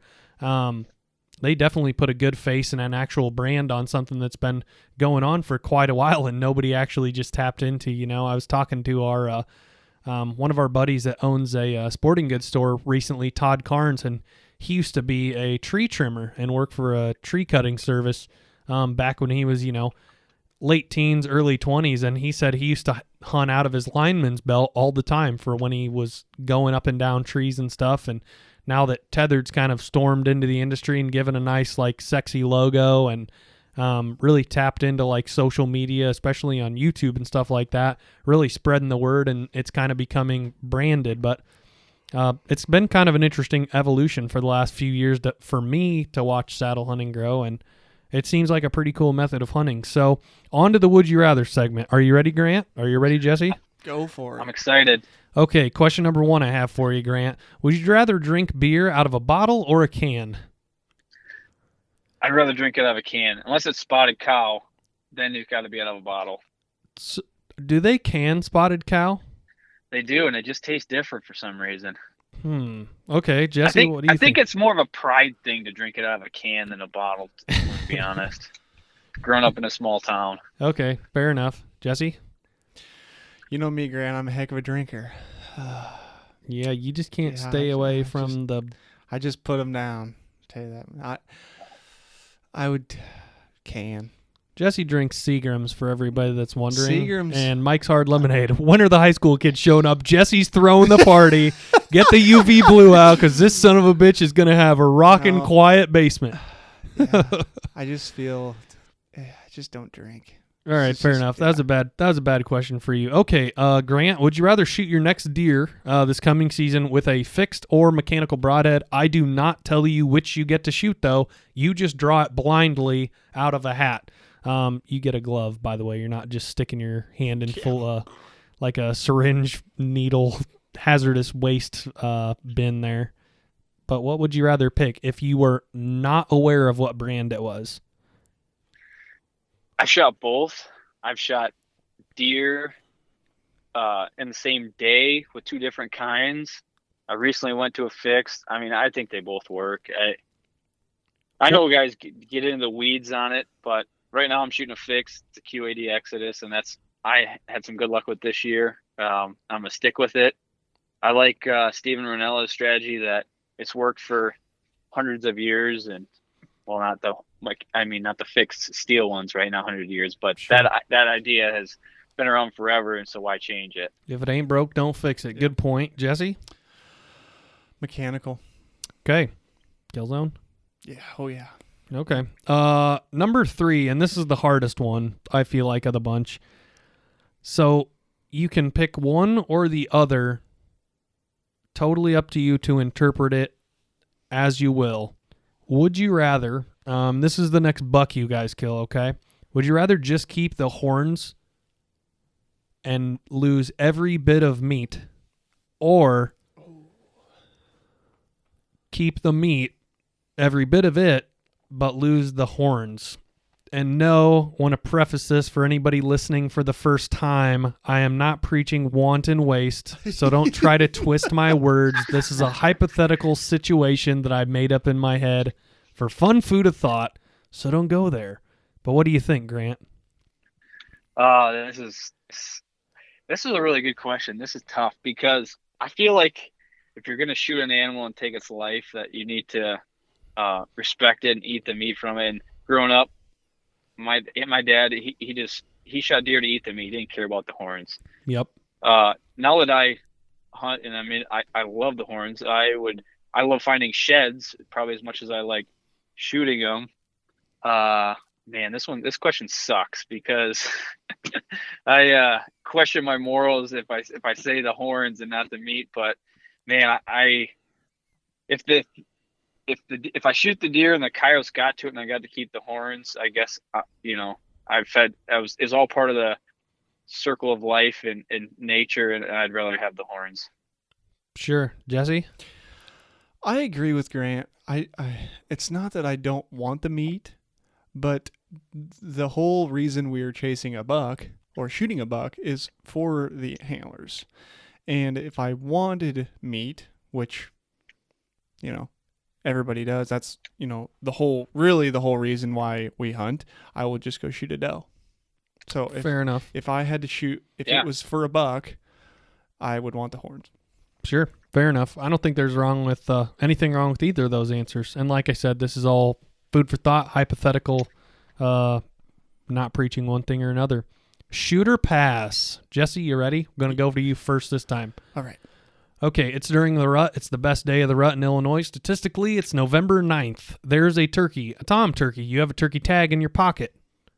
They definitely put a good face and an actual brand on something that's been going on for quite a while and nobody actually just tapped into. I was talking to our one of our buddies that owns a sporting goods store recently, Todd Carnes, and he used to be a tree trimmer and work for a tree cutting service back when he was, late teens, early 20s, and he said he used to hunt out of his lineman's belt all the time for when he was going up and down trees and stuff. And now that tethered's kind of stormed into the industry and given a nice, like, sexy logo and really tapped into, like, social media, especially on YouTube and stuff like that, really spreading the word, and it's kind of becoming branded. But it's been kind of an interesting evolution for the last few years for me to watch saddle hunting grow, and it seems like a pretty cool method of hunting. So on to the Would You Rather segment. Are you ready, Grant? Are you ready, Jesse? Go for it. I'm excited. Okay, question number 1 I have for you, Grant. Would you rather drink beer out of a bottle or a can? I'd rather drink it out of a can. Unless it's Spotted Cow, then it's got to be out of a bottle. So, do they can Spotted Cow? They do, and it just tastes different for some reason. Okay, Jesse, what do you think? I think it's more of a pride thing to drink it out of a can than a bottle, to be honest. Growing up in a small town. Okay, fair enough. Jesse? You know me, Grant. I'm a heck of a drinker. Yeah, you just can't stay away from the... I just put them down. I'll tell you that. I would can. Jesse drinks Seagrams for everybody that's wondering. Seagrams. And Mike's Hard Lemonade. When are the high school kids showing up? Jesse's throwing the party. Get the UV blue out because this son of a bitch is going to have a rockin' quiet basement. Yeah, I just feel... I just don't drink. All right, fair enough. That was a bad question for you. Okay, Grant, would you rather shoot your next deer this coming season with a fixed or mechanical broadhead? I do not tell you which you get to shoot, though. You just draw it blindly out of a hat. You get a glove, by the way. You're not just sticking your hand in full, like a syringe needle hazardous waste bin there. But what would you rather pick if you were not aware of what brand it was? I shot both. I've shot deer in the same day with 2 different kinds. I recently went to a fixed. I mean, I think they both work. I know guys get into the weeds on it, but right now I'm shooting a fixed. It's a Q80 Exodus, and I had some good luck with this year. I'm going to stick with it. I like Steven Ranella's strategy that it's worked for hundreds of years, and well, not the fixed steel ones right now, 100 years, but sure. that idea has been around forever, and so why change it? If it ain't broke, don't fix it. Yeah. Good point. Jesse? Mechanical. Okay. Killzone? Yeah. Oh, yeah. Okay. Number 3, and this is the hardest one, I feel like, of the bunch. So you can pick one or the other. Totally up to you to interpret it as you will. Would you rather, this is the next buck you guys kill, okay? Would you rather just keep the horns and lose every bit of meat, or keep the meat, every bit of it, but lose the horns? And no, I want to preface this for anybody listening for the first time. I am not preaching wanton waste, so don't try to twist my words. This is a hypothetical situation that I made up in my head for fun food of thought, so don't go there. But what do you think, Grant? This is a really good question. This is tough because I feel like if you're gonna shoot an animal and take its life, that you need to respect it and eat the meat from it. And growing up, my dad he shot deer to eat the meat. He didn't care about the horns. Yep. Now that I hunt, and I love the horns. I love finding sheds probably as much as I like shooting them. Man, this question sucks because I question my morals if I say the horns and not the meat. But man, if I shoot the deer and the coyotes got to it and I got to keep the horns, I guess is all part of the circle of life and nature, and I'd rather have the horns. Sure. Jesse? I agree with Grant. It's not that I don't want the meat, but the whole reason we're chasing a buck or shooting a buck is for the antlers. And if I wanted meat, which, everybody does, that's, the whole reason why we hunt, I will just go shoot a doe. So fair enough. If I had to shoot, it was for a buck, I would want the horns. Sure. Fair enough. I don't think there's anything wrong with either of those answers. And like I said, this is all food for thought, hypothetical, not preaching one thing or another. Shoot or pass? Jesse, you ready? I'm going to go to you first this time. All right. Okay, it's during the rut. It's the best day of the rut in Illinois. Statistically, it's November 9th. There's a turkey, a tom turkey. You have a turkey tag in your pocket.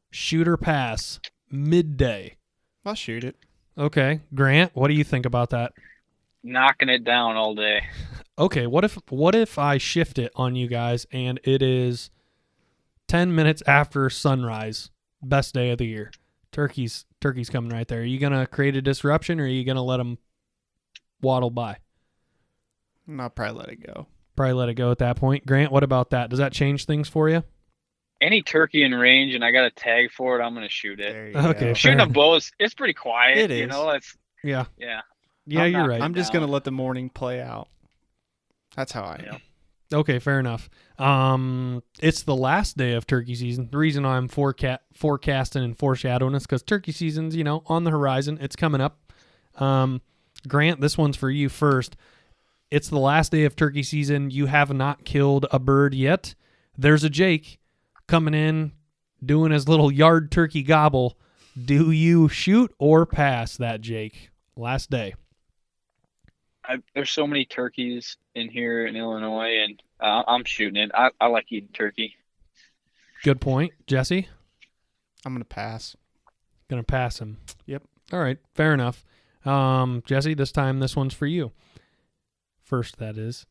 Shoot or pass? Midday. I'll shoot it. Okay. Grant, what do you think about that? Knocking it down all day. Okay, what if I shift it on you guys and it is 10 minutes after sunrise, best day of the year. Turkey's coming right there. Are you going to create a disruption or are you going to let them waddle by? I'll probably let it go. Probably let it go at that point. Grant, what about that? Does that change things for you? Any turkey in range and I got a tag for it, I'm going to shoot it. There you Okay, go. Shooting a bow it's pretty quiet. It is. It's Yeah. Yeah. Yeah, you're right. I'm just going to let the morning play out. That's how I am. Okay, fair enough. It's the last day of turkey season. The reason I'm forecasting and foreshadowing is because turkey season's, on the horizon. It's coming up. Grant, this one's for you first. It's the last day of turkey season. You have not killed a bird yet. There's a Jake coming in, doing his little yard turkey gobble. Do you shoot or pass that Jake? Last day. There's so many turkeys in here in Illinois, and I'm shooting it. I like eating turkey. Good point. Jesse? I'm going to pass. Going to pass him. Yep. All right. Fair enough. Jesse, this one's for you. First, that is.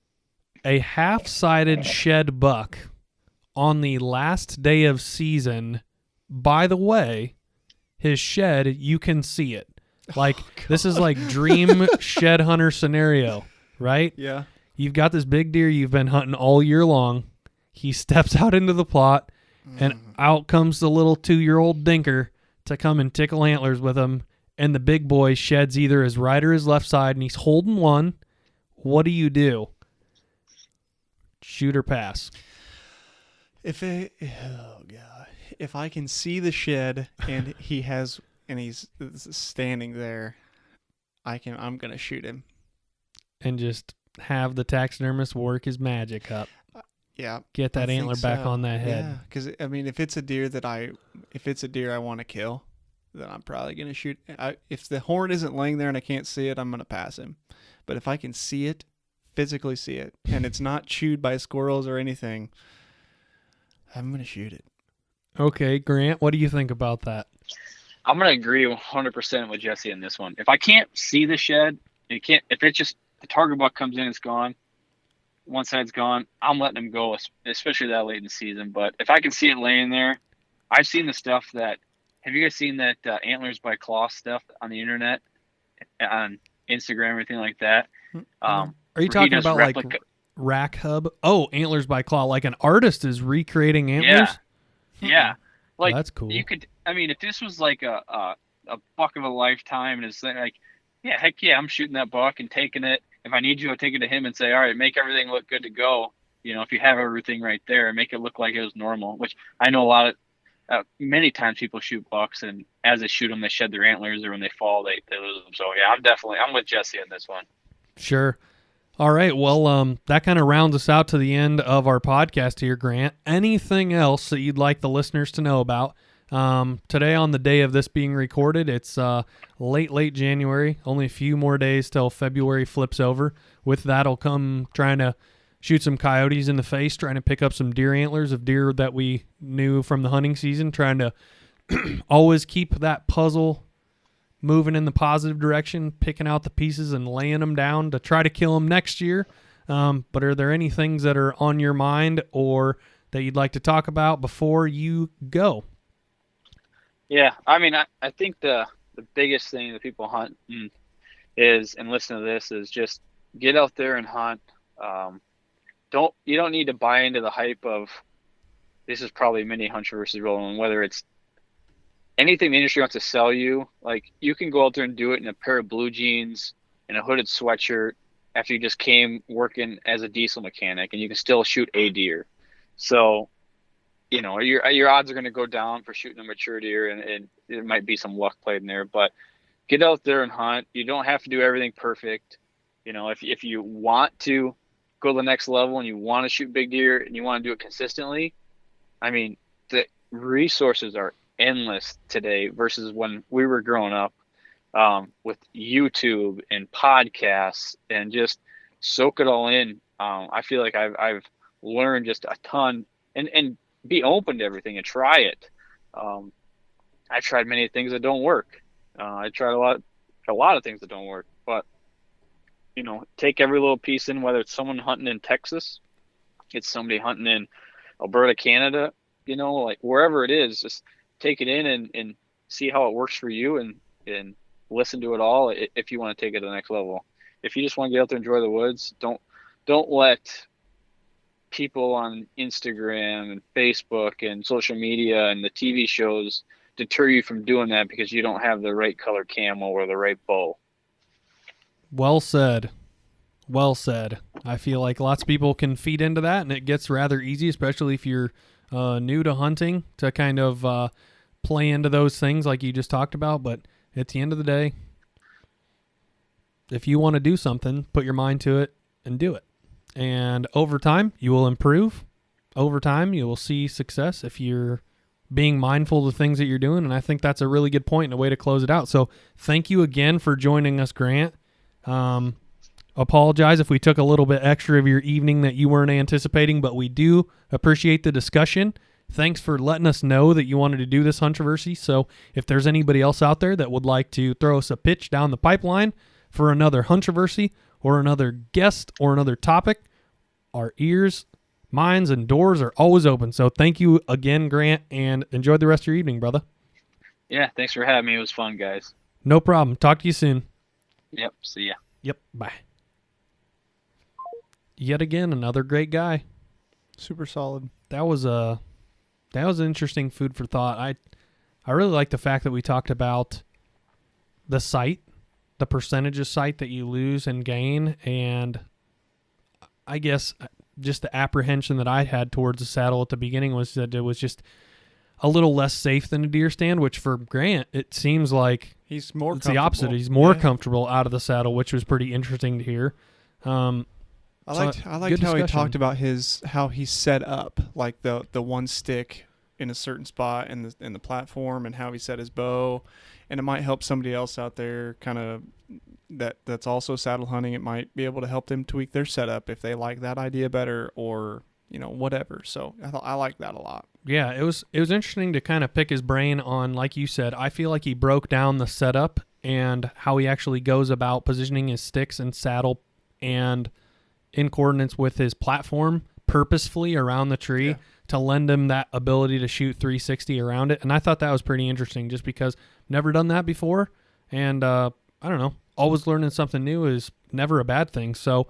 A half-sided shed buck on the last day of season. By the way, his shed, you can see it. Like, this is like dream shed hunter scenario, right? Yeah. You've got this big deer you've been hunting all year long. He steps out into the plot, and out comes the little 2-year-old dinker to come and tickle antlers with him, and the big boy sheds either his right or his left side, and he's holding one. What do you do? Shoot or pass? If I can see the shed and he's standing there, I'm gonna shoot him And just have the taxidermist work his magic up. Yeah, Get that antler back on that head. Yeah, because if it's a deer I want to kill, then I'm probably gonna shoot. If the horn isn't laying there and I can't see it, I'm gonna pass him. But if I can see it, physically see it, and it's not chewed by squirrels or anything, I'm gonna shoot it. Okay, Grant, what do you think about that? I'm gonna agree 100% with Jesse on this one. If I can't see the shed, if it's just the target buck comes in, it's gone. One side's gone. I'm letting him go, especially that late in the season. But if I can see it laying there, I've seen the stuff that. Have you guys seen that Antlers by Claw stuff on the internet, on Instagram, everything like that? Are you talking about like Rack Hub? Oh, Antlers by Claw, like an artist is recreating antlers. Yeah. Like, that's cool. You could. I mean, if this was like a buck of a lifetime, and it's like, yeah, heck yeah, I'm shooting that buck and taking it. If I need you, I'll take it to him and say, all right, make everything look good to go. You know, if you have everything right there, and make it look like it was normal. Which I know many times people shoot bucks, and as they shoot them, they shed their antlers, or when they fall, they lose them. So yeah, I'm with Jesse on this one. Sure. All right. Well, that kind of rounds us out to the end of our podcast here, Grant. Anything else that you'd like the listeners to know about? Today, on the day of this being recorded, it's late January. Only a few more days till February flips over. With that, I'll come trying to shoot some coyotes in the face, trying to pick up some deer antlers of deer that we knew from the hunting season, trying to always keep that puzzle moving in the positive direction, picking out the pieces and laying them down to try to kill them next year. But are there any things that are on your mind or that you'd like to talk about before you go? Yeah, I mean, I think the biggest thing that people hunt is, and listen to this, is just get out there and hunt. You don't need to buy into the hype of this is probably mini Huntroversy rolling, whether it's anything the industry wants to sell you. Like, you can go out there and do it in a pair of blue jeans and a hooded sweatshirt after you just came working as a diesel mechanic, and you can still shoot a deer. So, you know, your odds are going to go down for shooting a mature deer, and there might be some luck played in there, but get out there and hunt. You don't have to do everything perfect. You know, if you want to go to the next level and you want to shoot big deer and you want to do it consistently, I mean, the resources are endless today versus when we were growing up, with YouTube and podcasts, and just soak it all in. I feel like I've learned just a ton, and be open to everything and try it. I tried many things that don't work. I tried a lot of things that don't work, but you know, take every little piece in, whether it's someone hunting in Texas, it's somebody hunting in Alberta, Canada, you know, like wherever it is, just take it in and see how it works for you, and listen to it all if you want to take it to the next level. If you just want to get out there and enjoy the woods, don't let people on Instagram and Facebook and social media and the TV shows deter you from doing that because you don't have the right color camo or the right bow. Well said. Well said. I feel like lots of people can feed into that, and it gets rather easy, especially if you're new to hunting, to kind of play into those things like you just talked about. But at the end of the day, if you want to do something, put your mind to it and do it. And over time, you will improve. Over time, you will see success if you're being mindful of the things that you're doing. And I think that's a really good point and a way to close it out. So thank you again for joining us, Grant. Apologize if we took a little bit extra of your evening that you weren't anticipating, but we do appreciate the discussion. Thanks for letting us know that you wanted to do this Huntroversy. So if there's anybody else out there that would like to throw us a pitch down the pipeline for another Huntroversy or another guest or another topic, our ears, minds, and doors are always open. So thank you again, Grant, and enjoy the rest of your evening, brother. Yeah, thanks for having me. It was fun, guys. No problem. Talk to you soon. Yep, see ya. Yep, bye. Yet again, another great guy. Super solid. That was an interesting food for thought. I really like the fact that we talked about the sight, the percentage of sight that you lose and gain, and I guess just the apprehension that I had towards the saddle at the beginning was that it was just a little less safe than a deer stand, which for Grant, it seems like He's more it's the opposite. He's more comfortable out of the saddle, which was pretty interesting to hear. I liked how he talked about how he's set up, like the one stick in a certain spot in the platform, and how he set his bow, and it might help somebody else out there kind of that's also saddle hunting. It might be able to help them tweak their setup if they like that idea better, or whatever. So I like that a lot. Yeah, it was interesting to kind of pick his brain on, like you said, I feel like he broke down the setup and how he actually goes about positioning his sticks and saddle and in coordinates with his platform purposefully around the tree to lend him that ability to shoot 360 around it. And I thought that was pretty interesting just because never done that before. And I don't know, always learning something new is never a bad thing. So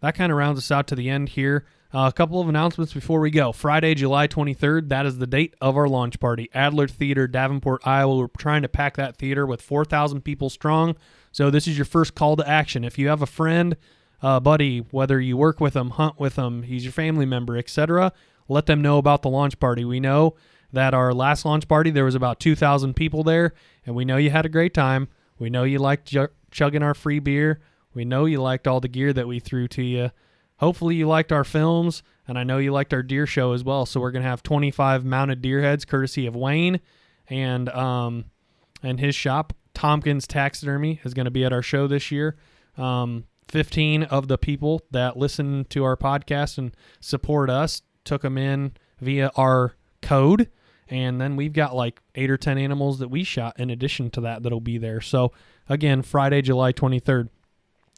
that kind of rounds us out to the end here. A couple of announcements before we go. Friday, July 23rd, that is the date of our launch party. Adler Theater, Davenport, Iowa. We're trying to pack that theater with 4,000 people strong. So this is your first call to action. If you have a friend, buddy, whether you work with them, hunt with them, he's your family member, etc., let them know about the launch party. We know that our last launch party, there was about 2,000 people there, and we know you had a great time. We know you liked chugging our free beer. We know you liked all the gear that we threw to you. Hopefully you liked our films, and I know you liked our deer show as well. So we're going to have 25 mounted deer heads courtesy of Wayne and his shop. Tompkins Taxidermy is going to be at our show this year. 15 of the people that listen to our podcast and support us took them in via our code. And then we've got like 8 or 10 animals that we shot in addition to that'll be there. So again, Friday, July 23rd.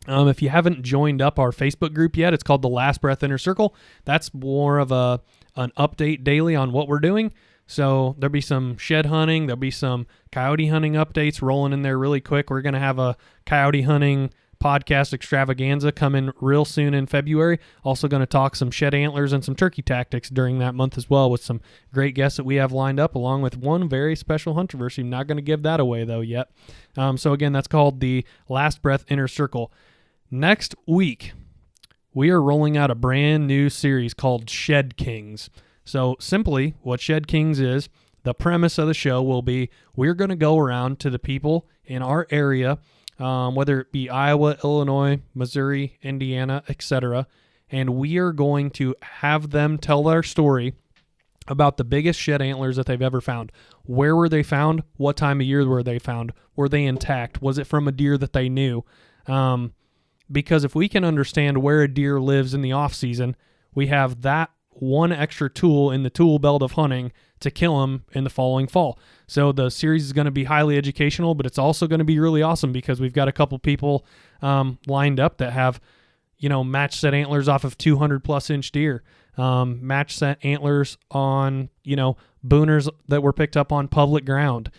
If you haven't joined up our Facebook group yet, it's called the Last Breath Inner Circle. That's more of an update daily on what we're doing. So there'll be some shed hunting. There'll be some coyote hunting updates rolling in there really quick. We're going to have a coyote hunting podcast extravaganza coming real soon in February. Also going to talk some shed antlers and some turkey tactics during that month as well with some great guests that we have lined up, along with one very special Huntroversy. I'm not going to give that away though yet. So again, that's called the Last Breath Inner Circle. Next week, we are rolling out a brand new series called Shed Kings. So simply what Shed Kings is, the premise of the show will be we're going to go around to the people in our area, whether it be Iowa, Illinois, Missouri, Indiana, etc., and we are going to have them tell their story about the biggest shed antlers that they've ever found. Where were they found? What time of year were they found? Were they intact? Was it from a deer that they knew? Because if we can understand where a deer lives in the off season, we have that one extra tool in the tool belt of hunting to kill them in the following fall. So the series is going to be highly educational, but it's also going to be really awesome because we've got a couple people lined up that have, match set antlers off of 200 plus inch deer, match set antlers on, booners that were picked up on public ground.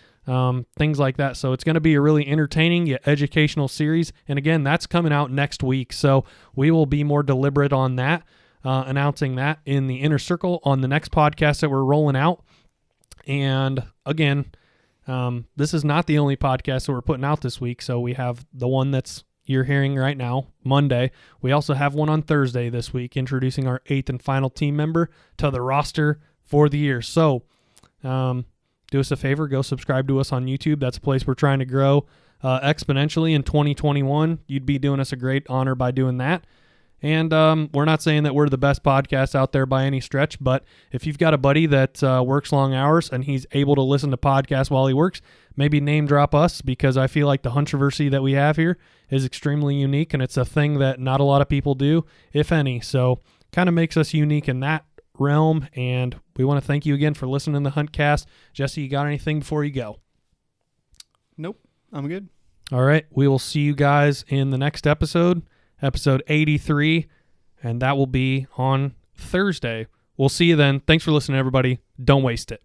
Things like that. So it's going to be a really entertaining yet educational series. And again, that's coming out next week. So we will be more deliberate on that, announcing that in the Inner Circle on the next podcast that we're rolling out. And again, this is not the only podcast that we're putting out this week. So we have the one that's you're hearing right now, Monday. We also have one on Thursday this week, introducing our 8th and final team member to the roster for the year. So, do us a favor, go subscribe to us on YouTube. That's a place we're trying to grow exponentially in 2021. You'd be doing us a great honor by doing that. And we're not saying that we're the best podcast out there by any stretch, but if you've got a buddy that works long hours and he's able to listen to podcasts while he works, maybe name drop us, because I feel like the Huntroversy that we have here is extremely unique, and it's a thing that not a lot of people do, if any. So kind of makes us unique in that realm, and we want to thank you again for listening to the Huntcast. Jesse, you got anything before you go? Nope, I'm good. All right, we will see you guys in the next episode 83, and that will be on Thursday. We'll see you then. Thanks for listening, everybody. Don't waste it.